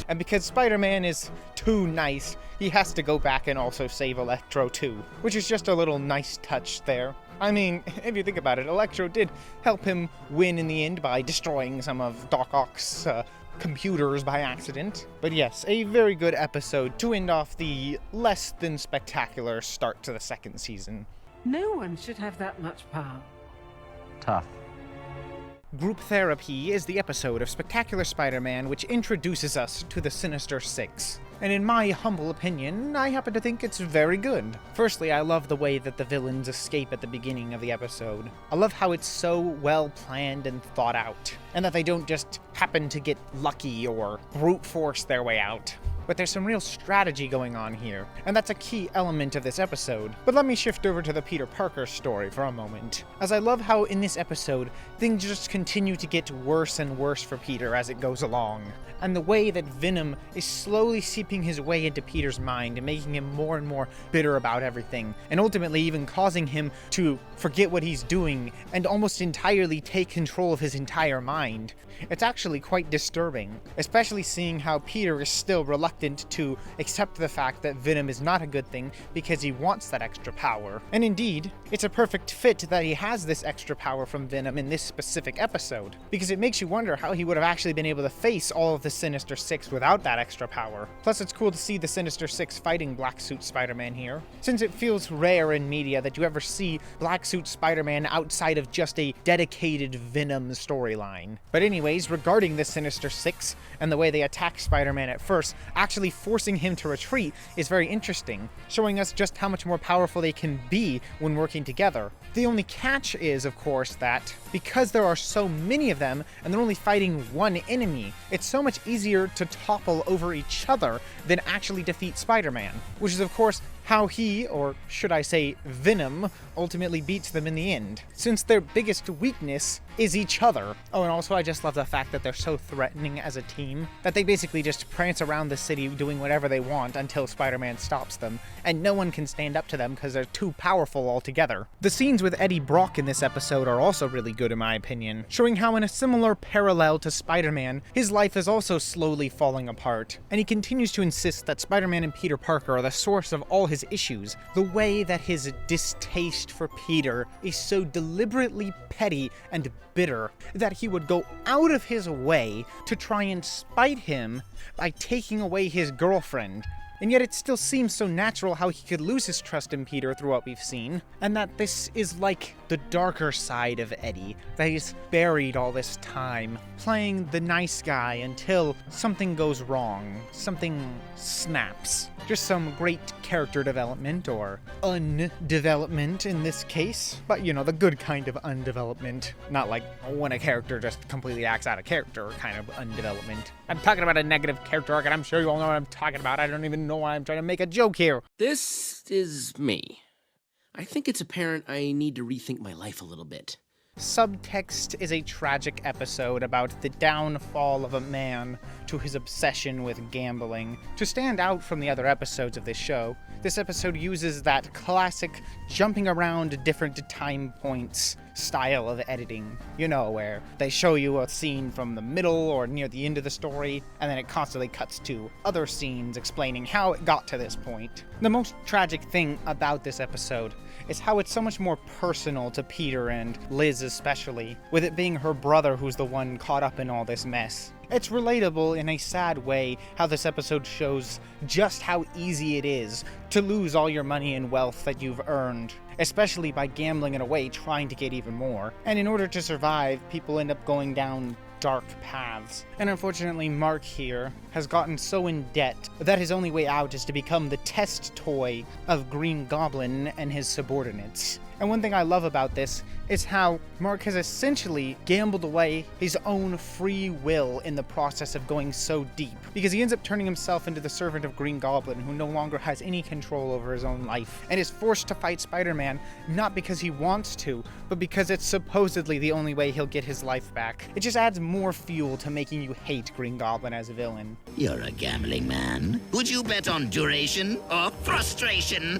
And because Spider-Man is too nice, he has to go back and also save Electro too, which is just a little nice touch there. I mean, if you think about it, Electro did help him win in the end by destroying some of Doc Ock's computers by accident. But yes, a very good episode to end off the less than spectacular start to the second season. No one should have that much power. Tough. Group Therapy is the episode of Spectacular Spider-Man which introduces us to the Sinister Six. And in my humble opinion, I happen to think it's very good. Firstly, I love the way that the villains escape at the beginning of the episode. I love how it's so well planned and thought out, and that they don't just happen to get lucky or brute force their way out. But there's some real strategy going on here, and that's a key element of this episode. But let me shift over to the Peter Parker story for a moment, as I love how in this episode, things just continue to get worse and worse for Peter as it goes along. And the way that Venom is slowly seeping his way into Peter's mind and making him more and more bitter about everything, and ultimately even causing him to forget what he's doing and almost entirely take control of his entire mind. It's actually quite disturbing, especially seeing how Peter is still reluctant to accept the fact that Venom is not a good thing because he wants that extra power. And indeed, it's a perfect fit that he has this extra power from Venom in this specific episode, because it makes you wonder how he would have actually been able to face all of the Sinister Six without that extra power. Plus, Plus, it's cool to see the Sinister Six fighting Black Suit Spider-Man here, since it feels rare in media that you ever see Black Suit Spider-Man outside of just a dedicated Venom storyline. But anyways, regarding the Sinister Six and the way they attack Spider-Man at first, actually forcing him to retreat is very interesting, showing us just how much more powerful they can be when working together. The only catch is, of course, that because there are so many of them and they're only fighting one enemy, it's so much easier to topple over each other than actually defeat Spider-Man, which is, of course, how he, or should I say Venom, ultimately beats them in the end, since their biggest weakness is each other. Oh, and also I just love the fact that they're so threatening as a team, that they basically just prance around the city doing whatever they want until Spider-Man stops them, and no one can stand up to them because they're too powerful altogether. The scenes with Eddie Brock in this episode are also really good in my opinion, showing how in a similar parallel to Spider-Man, his life is also slowly falling apart, and he continues to insist that Spider-Man and Peter Parker are the source of all his issues. The way that his distaste for Peter is so deliberately petty and bitter that he would go out of his way to try and spite him by taking away his girlfriend. And yet it still seems so natural how he could lose his trust in Peter through what we've seen, and that this is like the darker side of Eddie, that he's buried all this time, playing the nice guy until something goes wrong, something snaps. Just some great character development, or undevelopment in this case, but you know, the good kind of undevelopment, not like when a character just completely acts out of character kind of undevelopment. I'm talking about a negative character arc, and I'm sure you all know what I'm talking about. I don't even know why I'm trying to make a joke here. This is me. I think it's apparent I need to rethink my life a little bit. Subtext is a tragic episode about the downfall of a man to his obsession with gambling. To stand out from the other episodes of this show, this episode uses that classic jumping around different time points style of editing. You know, where they show you a scene from the middle or near the end of the story, and then it constantly cuts to other scenes explaining how it got to this point. The most tragic thing about this episode is how it's so much more personal to Peter and Liz especially, with it being her brother who's the one caught up in all this mess. It's relatable in a sad way how this episode shows just how easy it is to lose all your money and wealth that you've earned, especially by gambling it away trying to get even more. And in order to survive, people end up going down dark paths. And unfortunately, Mark here has gotten so in debt that his only way out is to become the test toy of Green Goblin and his subordinates. And one thing I love about this is how Mark has essentially gambled away his own free will in the process of going so deep, because he ends up turning himself into the servant of Green Goblin, who no longer has any control over his own life, and is forced to fight Spider-Man not because he wants to, but because it's supposedly the only way he'll get his life back. It just adds more fuel to making you hate Green Goblin as a villain. You're a gambling man. Would you bet on duration or frustration?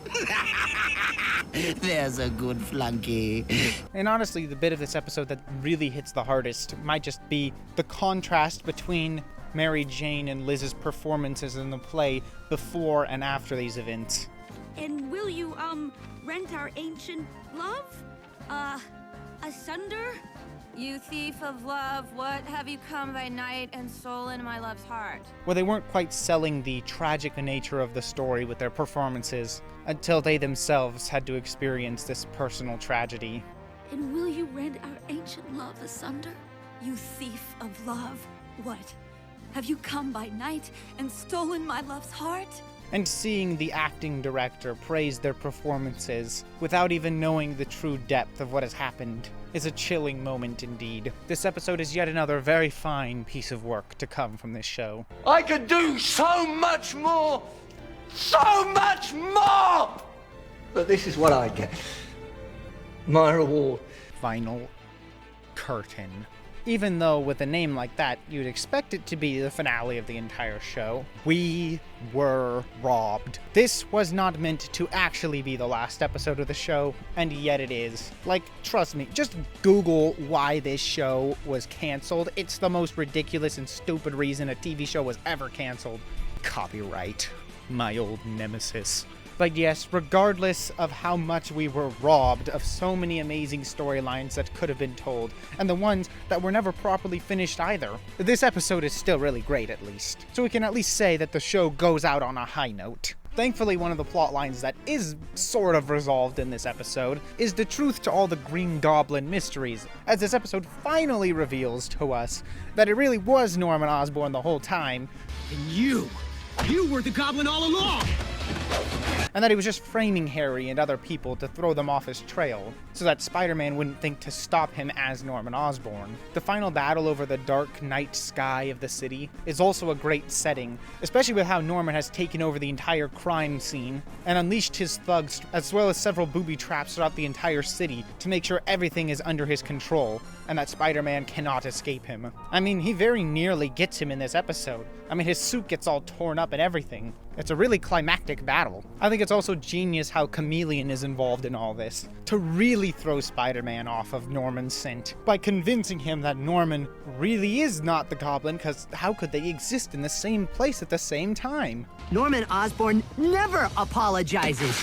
There's a good flunky. And honestly, the bit of this episode that really hits the hardest might just be the contrast between Mary Jane and Liz's performances in the play before and after these events. And will you, rent our ancient love? Asunder? You thief of love, what have you come by night and stolen my love's heart? Well, they weren't quite selling the tragic nature of the story with their performances until they themselves had to experience this personal tragedy. And will you rend our ancient love asunder? You thief of love, what? Have you come by night and stolen my love's heart? And seeing the acting director praise their performances without even knowing the true depth of what has happened is a chilling moment indeed. This episode is yet another very fine piece of work to come from this show. I could do so much more! So much more! But this is what I get. My reward. Final curtain. Even though with a name like that, you'd expect it to be the finale of the entire show, we were robbed. This was not meant to actually be the last episode of the show, and yet it is. Like, trust me, just Google why this show was canceled. It's the most ridiculous and stupid reason a TV show was ever canceled. Copyright. My old nemesis. But yes, regardless of how much we were robbed of so many amazing storylines that could have been told, and the ones that were never properly finished either, this episode is still really great at least. So we can at least say that the show goes out on a high note. Thankfully, one of the plot lines that is sort of resolved in this episode is the truth to all the Green Goblin mysteries, as this episode finally reveals to us that it really was Norman Osborn the whole time. And you were the Goblin all along! And that he was just framing Harry and other people to throw them off his trail, so that Spider-Man wouldn't think to stop him as Norman Osborn. The final battle over the dark night sky of the city is also a great setting, especially with how Norman has taken over the entire crime scene and unleashed his thugs, as well as several booby traps throughout the entire city to make sure everything is under his control and that Spider-Man cannot escape him. I mean, he very nearly gets him in this episode. I mean, his suit gets all torn up and everything. It's a really climactic battle. I think it's also genius how Chameleon is involved in all this, to really throw Spider-Man off of Norman's scent, by convincing him that Norman really is not the Goblin, because how could they exist in the same place at the same time? Norman Osborn never apologizes.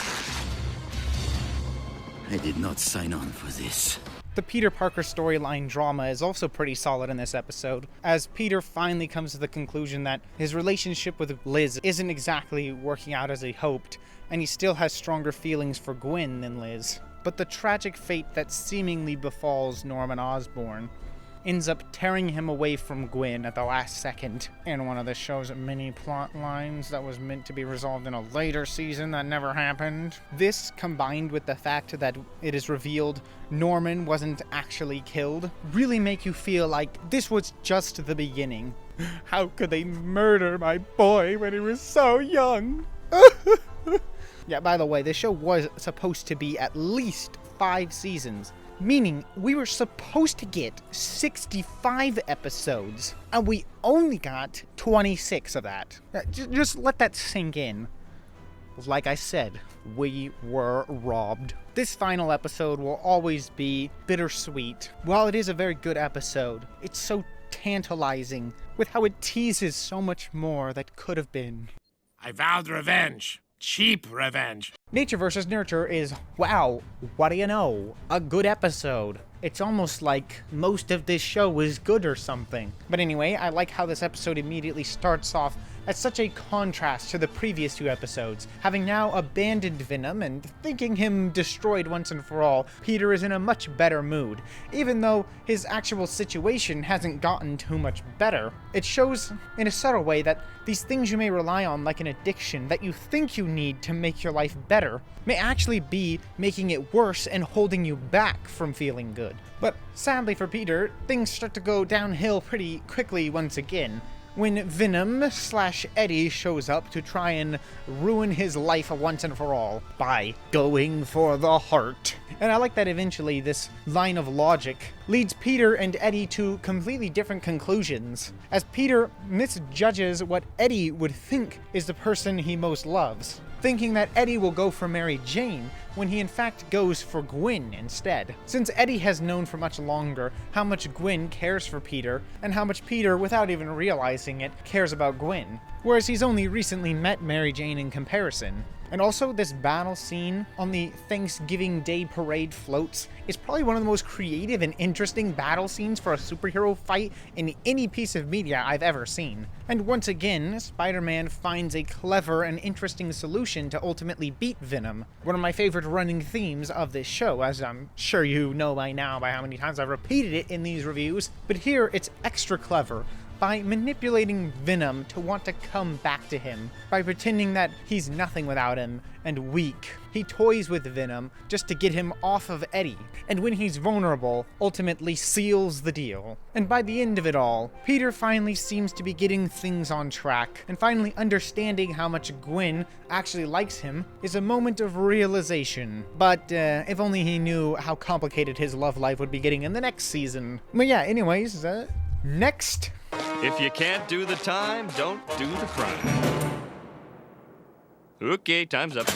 I did not sign on for this. The Peter Parker storyline drama is also pretty solid in this episode, as Peter finally comes to the conclusion that his relationship with Liz isn't exactly working out as he hoped, and he still has stronger feelings for Gwen than Liz. But the tragic fate that seemingly befalls Norman Osborn ends up tearing him away from Gwen at the last second in one of the show's mini plot lines that was meant to be resolved in a later season that never happened. This, combined with the fact that it is revealed Norman wasn't actually killed, really make you feel like this was just the beginning. How could they murder my boy when he was so young? Yeah, by the way, this show was supposed to be at least 5 seasons. Meaning, we were supposed to get 65 episodes, and we only got 26 of that. Just let that sink in. Like I said, we were robbed. This final episode will always be bittersweet. While it is a very good episode, it's so tantalizing with how it teases so much more that could have been. I vowed revenge. Cheap revenge. Nature vs. Nurture is, wow, what do you know? A good episode. It's almost like most of this show is good or something. But anyway, I like how this episode immediately starts off as such a contrast to the previous 2 episodes. Having now abandoned Venom and thinking him destroyed once and for all, Peter is in a much better mood. Even though his actual situation hasn't gotten too much better, it shows in a subtle way that these things you may rely on like an addiction that you think you need to make your life better may actually be making it worse and holding you back from feeling good. But sadly for Peter, things start to go downhill pretty quickly once again, when Venom/Eddie shows up to try and ruin his life once and for all by going for the heart. And I like that eventually this line of logic leads Peter and Eddie to completely different conclusions, as Peter misjudges what Eddie would think is the person he most loves, thinking that Eddie will go for Mary Jane when he in fact goes for Gwen instead, since Eddie has known for much longer how much Gwen cares for Peter, and how much Peter, without even realizing it, cares about Gwen, whereas he's only recently met Mary Jane in comparison. And also, this battle scene on the Thanksgiving Day parade floats is probably one of the most creative and interesting battle scenes for a superhero fight in any piece of media I've ever seen. And once again, Spider-Man finds a clever and interesting solution to ultimately beat Venom, one of my favorite running themes of this show, as I'm sure you know by now by how many times I've repeated it in these reviews, but here it's extra clever, by manipulating Venom to want to come back to him, by pretending that he's nothing without him and weak. He toys with Venom just to get him off of Eddie, and when he's vulnerable, ultimately seals the deal. And by the end of it all, Peter finally seems to be getting things on track, and finally understanding how much Gwen actually likes him is a moment of realization. But if only he knew how complicated his love life would be getting in the next season. But yeah, anyways, next. If you can't do the time, don't do the crime. Okay, time's up.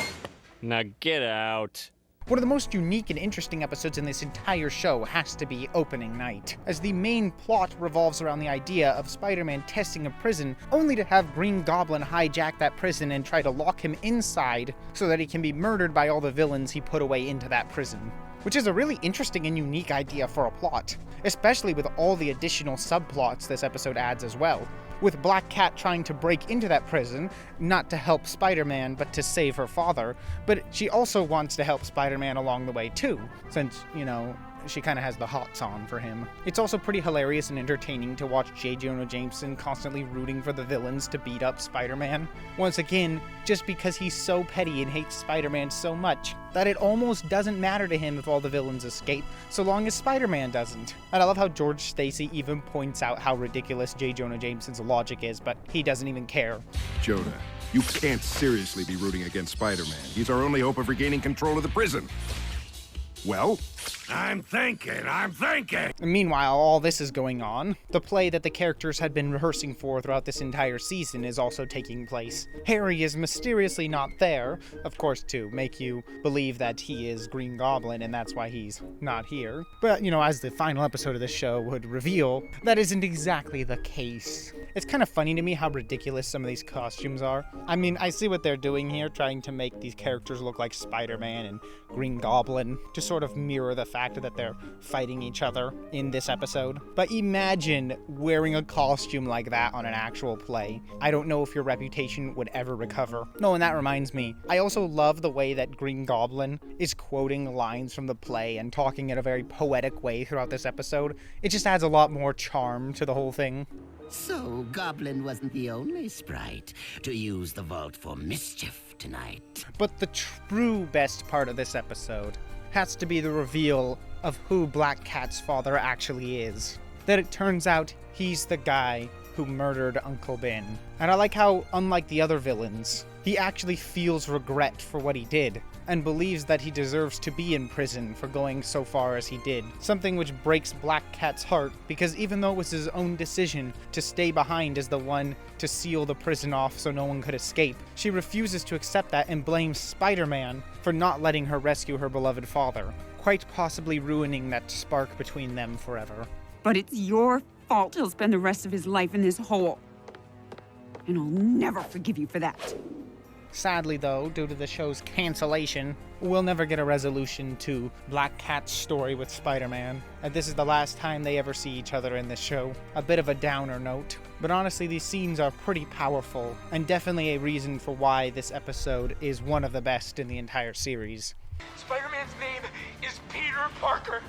Now get out. One of the most unique and interesting episodes in this entire show has to be opening night, as the main plot revolves around the idea of Spider-Man testing a prison, only to have Green Goblin hijack that prison and try to lock him inside so that he can be murdered by all the villains he put away into that prison. Which is a really interesting and unique idea for a plot, especially with all the additional subplots this episode adds as well. With Black Cat trying to break into that prison, not to help Spider-Man, but to save her father, but she also wants to help Spider-Man along the way too, since, you know, she kind of has the hots on for him. It's also pretty hilarious and entertaining to watch J. Jonah Jameson constantly rooting for the villains to beat up Spider-Man. Once again, just because he's so petty and hates Spider-Man so much that it almost doesn't matter to him if all the villains escape, so long as Spider-Man doesn't. And I love how George Stacy even points out how ridiculous J. Jonah Jameson's logic is, but he doesn't even care. Jonah, you can't seriously be rooting against Spider-Man. He's our only hope of regaining control of the prison. Well? I'm thinking. Meanwhile, all this is going on. The play that the characters had been rehearsing for throughout this entire season is also taking place. Harry is mysteriously not there, of course to make you believe that he is Green Goblin and that's why he's not here. But, you know, as the final episode of the show would reveal, that isn't exactly the case. It's kind of funny to me how ridiculous some of these costumes are. I mean, I see what they're doing here, trying to make these characters look like Spider-Man and Green Goblin, to sort of mirror the fact that they're fighting each other in this episode. But imagine wearing a costume like that on an actual play. I don't know if your reputation would ever recover. No, and that reminds me, I also love the way that Green Goblin is quoting lines from the play and talking in a very poetic way throughout this episode. It just adds a lot more charm to the whole thing. So, Goblin wasn't the only sprite to use the vault for mischief tonight. But the true best part of this episode has to be the reveal of who Black Cat's father actually is. That it turns out he's the guy who murdered Uncle Ben. And I like how, unlike the other villains, he actually feels regret for what he did, and believes that he deserves to be in prison for going so far as he did. Something which breaks Black Cat's heart, because even though it was his own decision to stay behind as the one to seal the prison off so no one could escape, she refuses to accept that and blames Spider-Man for not letting her rescue her beloved father, quite possibly ruining that spark between them forever. But it's your fault he'll spend the rest of his life in this hole. And I'll never forgive you for that. Sadly though, due to the show's cancellation, we'll never get a resolution to Black Cat's story with Spider-Man, and this is the last time they ever see each other in this show. A bit of a downer note, but honestly these scenes are pretty powerful, and definitely a reason for why this episode is one of the best in the entire series. Spider-Man's name is Peter Parker.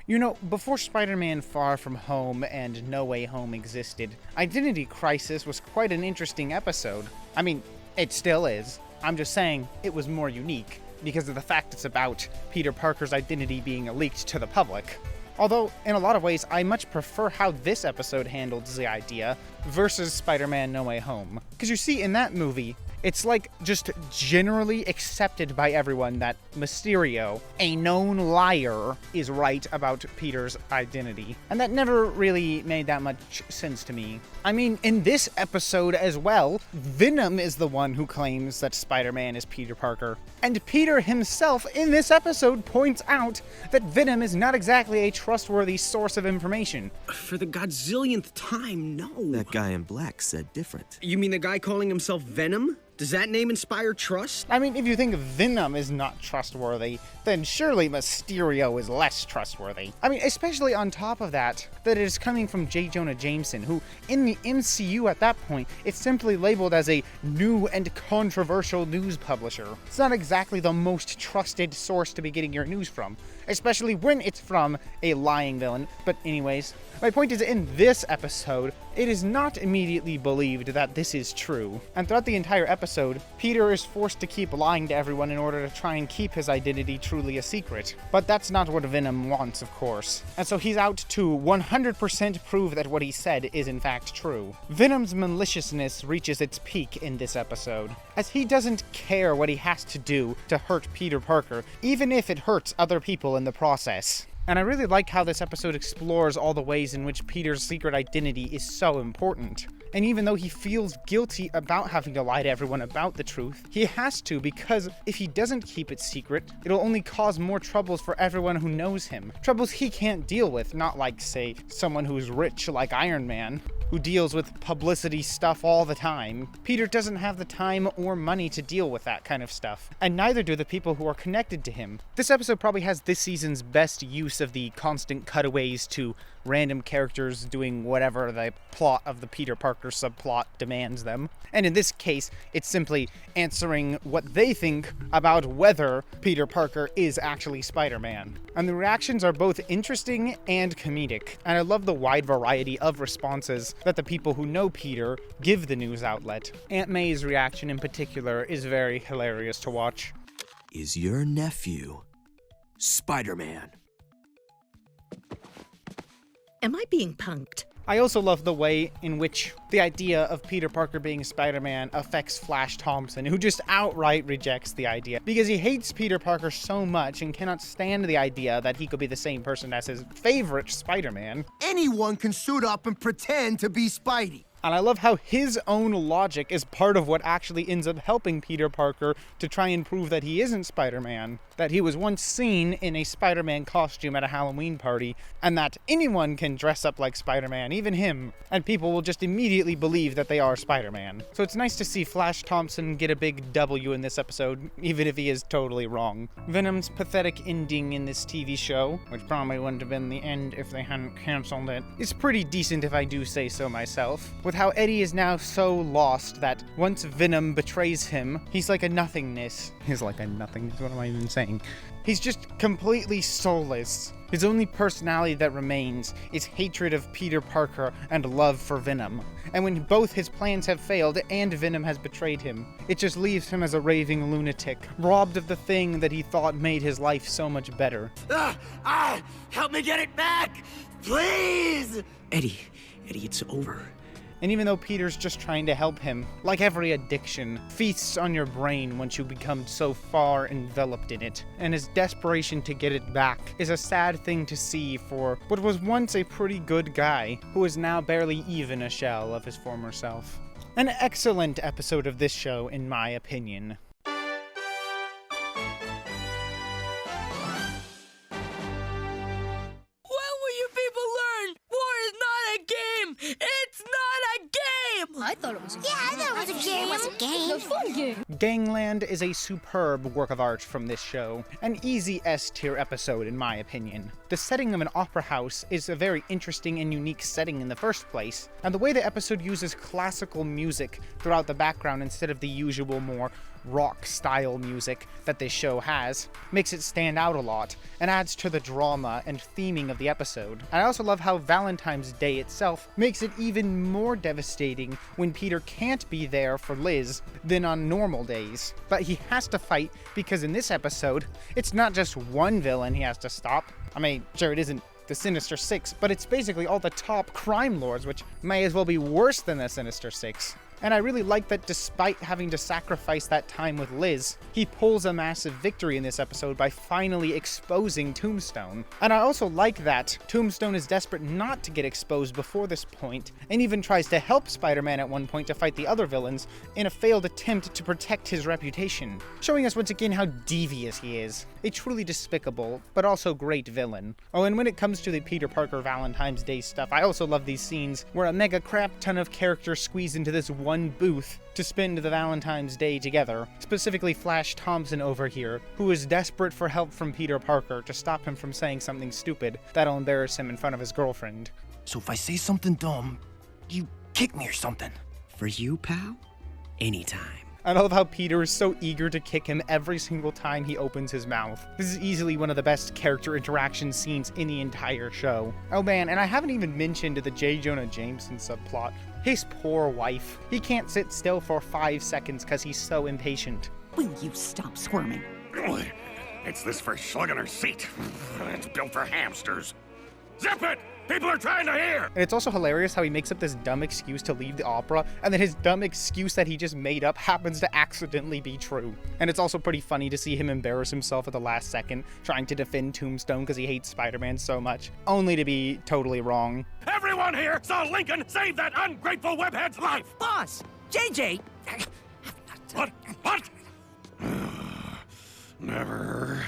You know, before Spider-Man Far From Home and No Way Home existed, Identity Crisis was quite an interesting episode. I mean, it still is. I'm just saying it was more unique because of the fact it's about Peter Parker's identity being leaked to the public. Although, in a lot of ways, I much prefer how this episode handles the idea versus Spider-Man No Way Home. Because you see, in that movie, it's like just generally accepted by everyone that Mysterio, a known liar, is right about Peter's identity. And that never really made that much sense to me. I mean, in this episode as well, Venom is the one who claims that Spider-Man is Peter Parker. And Peter himself in this episode points out that Venom is not exactly a trustworthy source of information. For the godzillionth time, no. That guy in black said different. You mean the guy calling himself Venom? Does that name inspire trust? I mean, if you think Venom is not trustworthy, then surely Mysterio is less trustworthy. I mean, especially on top of that it is coming from J. Jonah Jameson, who, in the MCU at that point, it's simply labeled as a new and controversial news publisher. It's not exactly the most trusted source to be getting your news from, especially when it's from a lying villain. But anyways, my point is, in this episode, it is not immediately believed that this is true. And throughout the entire episode, Peter is forced to keep lying to everyone in order to try and keep his identity truly a secret. But that's not what Venom wants, of course. And so he's out to 100% prove that what he said is in fact true. Venom's maliciousness reaches its peak in this episode, as he doesn't care what he has to do to hurt Peter Parker, even if it hurts other people in the process. And I really like how this episode explores all the ways in which Peter's secret identity is so important. And even though he feels guilty about having to lie to everyone about the truth, he has to, because if he doesn't keep it secret, it'll only cause more troubles for everyone who knows him. Troubles he can't deal with, not like, say, someone who's rich like Iron Man, who deals with publicity stuff all the time. Peter doesn't have the time or money to deal with that kind of stuff, and neither do the people who are connected to him. This episode probably has this season's best use of the constant cutaways to random characters doing whatever the plot of the Peter Parker subplot demands them. And in this case, it's simply answering what they think about whether Peter Parker is actually Spider-Man. And the reactions are both interesting and comedic. And I love the wide variety of responses that the people who know Peter give the news outlet. Aunt May's reaction in particular is very hilarious to watch. Is your nephew Spider-Man? Am I being punked? I also love the way in which the idea of Peter Parker being Spider-Man affects Flash Thompson, who just outright rejects the idea because he hates Peter Parker so much and cannot stand the idea that he could be the same person as his favorite Spider-Man. Anyone can suit up and pretend to be Spidey. And I love how his own logic is part of what actually ends up helping Peter Parker to try and prove that he isn't Spider-Man, that he was once seen in a Spider-Man costume at a Halloween party, and that anyone can dress up like Spider-Man, even him, and people will just immediately believe that they are Spider-Man. So it's nice to see Flash Thompson get a big W in this episode, even if he is totally wrong. Venom's pathetic ending in this TV show, which probably wouldn't have been the end if they hadn't canceled it, is pretty decent if I do say so myself. With how Eddie is now so lost that once Venom betrays him, he's like a nothingness. He's like a nothingness, what am I even saying? He's just completely soulless. His only personality that remains is hatred of Peter Parker and love for Venom. And when both his plans have failed and Venom has betrayed him, it just leaves him as a raving lunatic, robbed of the thing that he thought made his life so much better. Help me get it back, please! Eddie, it's over. And even though Peter's just trying to help him, like every addiction, feasts on your brain once you become so far enveloped in it. And his desperation to get it back is a sad thing to see for what was once a pretty good guy, who is now barely even a shell of his former self. An excellent episode of this show, in my opinion. I thought it was a game. Yeah, I thought it was a game. It was a game. The fun game. Gangland is a superb work of art from this show. An easy S-tier episode, in my opinion. The setting of an opera house is a very interesting and unique setting in the first place, and the way the episode uses classical music throughout the background instead of the usual more rock-style music that this show has makes it stand out a lot and adds to the drama and theming of the episode. I also love how Valentine's Day itself makes it even more devastating when Peter can't be there for Liz than on normal days. But he has to fight because in this episode, it's not just one villain he has to stop. I mean, sure, it isn't the Sinister Six, but it's basically all the top crime lords, which may as well be worse than the Sinister Six. And I really like that despite having to sacrifice that time with Liz, he pulls a massive victory in this episode by finally exposing Tombstone. And I also like that Tombstone is desperate not to get exposed before this point, and even tries to help Spider-Man at one point to fight the other villains in a failed attempt to protect his reputation, showing us once again how devious he is. A truly despicable, but also great villain. Oh, and when it comes to the Peter Parker Valentine's Day stuff, I also love these scenes where a mega crap ton of characters squeeze into this one booth to spend the Valentine's Day together. Specifically Flash Thompson over here, who is desperate for help from Peter Parker to stop him from saying something stupid that'll embarrass him in front of his girlfriend. So if I say something dumb, you kick me or something. For you, pal? Anytime. I love how Peter is so eager to kick him every single time he opens his mouth. This is easily one of the best character interaction scenes in the entire show. Oh man, and I haven't even mentioned the J. Jonah Jameson subplot. His poor wife. He can't sit still for 5 seconds because he's so impatient. Will you stop squirming? It's this for slugging her seat. It's built for hamsters. Zip it! People are trying to hear! And it's also hilarious how he makes up this dumb excuse to leave the opera, and then his dumb excuse that he just made up happens to accidentally be true. And it's also pretty funny to see him embarrass himself at the last second, trying to defend Tombstone because he hates Spider-Man so much, only to be totally wrong. Everyone here saw Lincoln save that ungrateful webhead's life! Boss! JJ! What? Never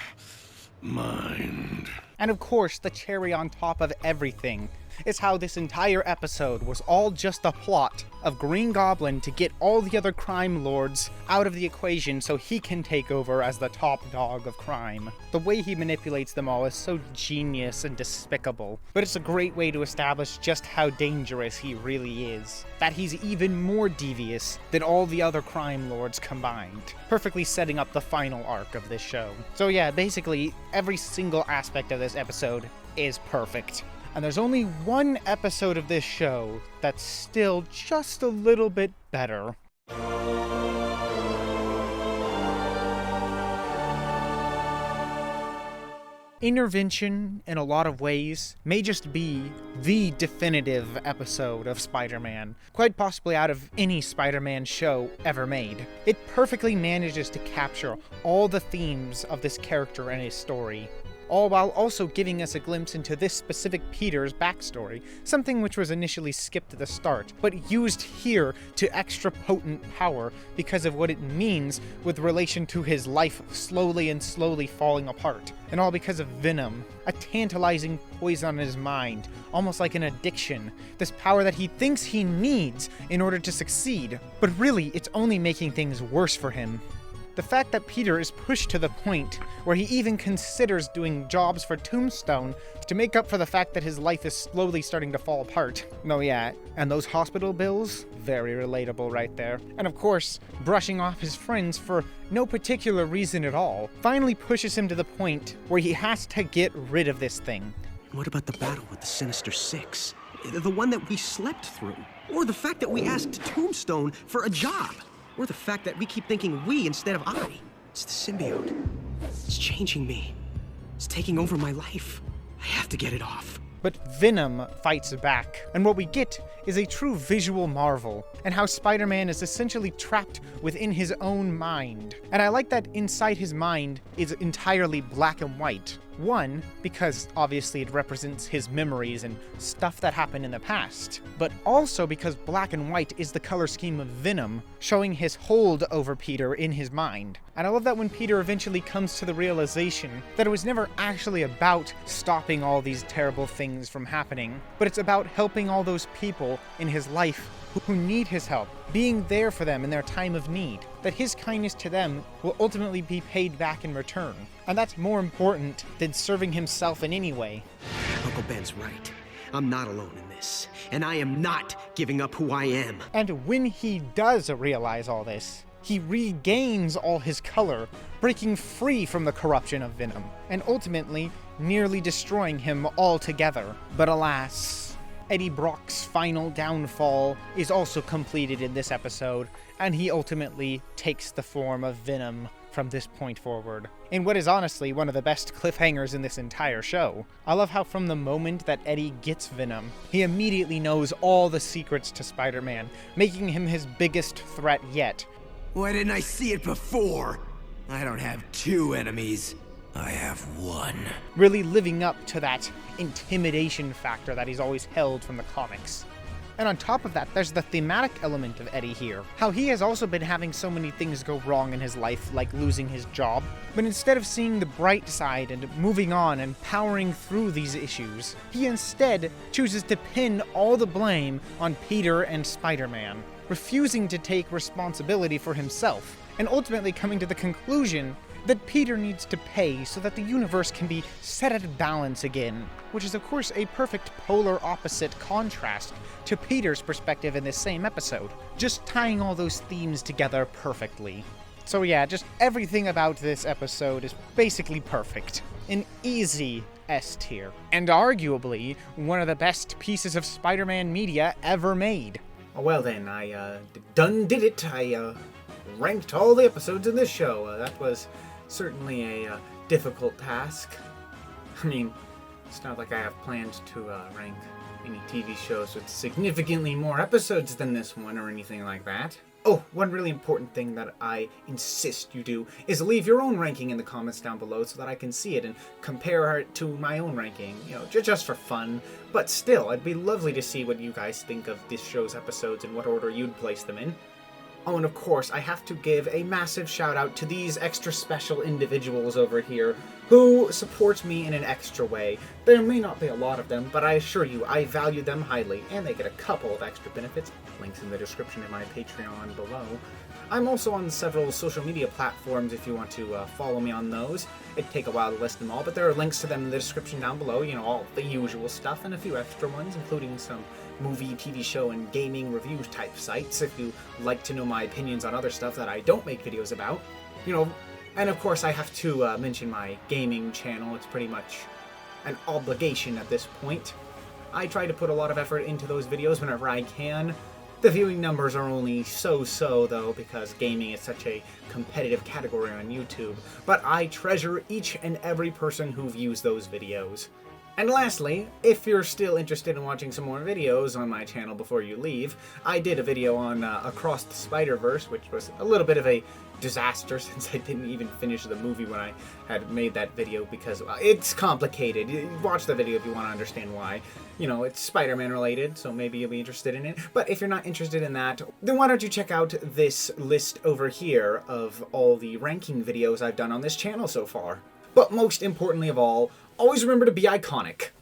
mind. And of course, the cherry on top of everything is how this entire episode was all just a plot of Green Goblin to get all the other crime lords out of the equation so he can take over as the top dog of crime. The way he manipulates them all is so genius and despicable, but it's a great way to establish just how dangerous he really is. That he's even more devious than all the other crime lords combined, perfectly setting up the final arc of this show. So yeah, basically, every single aspect of this episode is perfect. And there's only one episode of this show that's still just a little bit better. Intervention, in a lot of ways, may just be the definitive episode of Spider-Man, quite possibly out of any Spider-Man show ever made. It perfectly manages to capture all the themes of this character and his story, all while also giving us a glimpse into this specific Peter's backstory, something which was initially skipped at the start, but used here to extra potent power because of what it means with relation to his life slowly falling apart, and all because of Venom, a tantalizing poison on his mind, almost like an addiction, this power that he thinks he needs in order to succeed, but really it's only making things worse for him. The fact that Peter is pushed to the point where he even considers doing jobs for Tombstone to make up for the fact that his life is slowly starting to fall apart. No, yeah, and those hospital bills? Very relatable right there. And of course, brushing off his friends for no particular reason at all finally pushes him to the point where he has to get rid of this thing. What about the battle with the Sinister Six? The one that we slept through? Or the fact that we asked Tombstone for a job? Or the fact that we keep thinking we instead of I. It's the symbiote. It's changing me. It's taking over my life. I have to get it off. But Venom fights back, and what we get is a true visual marvel, and how Spider-Man is essentially trapped within his own mind. And I like that inside his mind is entirely black and white. One, because obviously it represents his memories and stuff that happened in the past, but also because black and white is the color scheme of Venom, showing his hold over Peter in his mind. And I love that when Peter eventually comes to the realization that it was never actually about stopping all these terrible things from happening, but it's about helping all those people in his life who need his help, being there for them in their time of need, that his kindness to them will ultimately be paid back in return. And that's more important than serving himself in any way. Uncle Ben's right. I'm not alone in this, and I am not giving up who I am. And when he does realize all this, he regains all his color, breaking free from the corruption of Venom, and ultimately nearly destroying him altogether. But alas, Eddie Brock's final downfall is also completed in this episode, and he ultimately takes the form of Venom from this point forward, in what is honestly one of the best cliffhangers in this entire show. I love how from the moment that Eddie gets Venom, he immediately knows all the secrets to Spider-Man, making him his biggest threat yet. Why didn't I see it before? I don't have two enemies. I have one. Really living up to that intimidation factor that he's always held from the comics. And on top of that, there's the thematic element of Eddie here. How he has also been having so many things go wrong in his life, like losing his job. But instead of seeing the bright side and moving on and powering through these issues, he instead chooses to pin all the blame on Peter and Spider-Man, refusing to take responsibility for himself, and ultimately coming to the conclusion that Peter needs to pay so that the universe can be set at balance again, which is of course a perfect polar opposite contrast to Peter's perspective in this same episode, just tying all those themes together perfectly. So yeah, just everything about this episode is basically perfect. An easy S tier, and arguably one of the best pieces of Spider-Man media ever made. Well then, I done did it. I ranked all the episodes in this show. That was certainly a difficult task. I mean, It's not like I have plans to rank any TV shows with significantly more episodes than this one or anything like that. Oh, one really important thing that I insist you do is leave your own ranking in the comments down below so that I can see it and compare it to my own ranking, you know, just for fun. But still, it'd be lovely to see what you guys think of this show's episodes and what order you'd place them in. Oh, and of course, I have to give a massive shout out to these extra special individuals over here who support me in an extra way. There may not be a lot of them, but I assure you, I value them highly, and they get a couple of extra benefits. Links in the description in my Patreon below. I'm also on several social media platforms if you want to follow me on those. It'd take a while to list them all, but there are links to them in the description down below, you know, all the usual stuff, and a few extra ones, including some movie, TV show, and gaming reviews type sites if you like to know my opinions on other stuff that I don't make videos about. You know, and of course I have to mention my gaming channel. It's pretty much an obligation at this point. I try to put a lot of effort into those videos whenever I can. The viewing numbers are only so-so though, because gaming is such a competitive category on YouTube, but I treasure each and every person who views those videos. And lastly, if you're still interested in watching some more videos on my channel before you leave, I did a video on Across the Spider-Verse, which was a little bit of a disaster since I didn't even finish the movie when I had made that video because it's complicated. Watch the video if you want to understand why. You know, it's Spider-Man related, so maybe you'll be interested in it. But if you're not interested in that, then why don't you check out this list over here of all the ranking videos I've done on this channel so far. But most importantly of all, always remember to be iconic.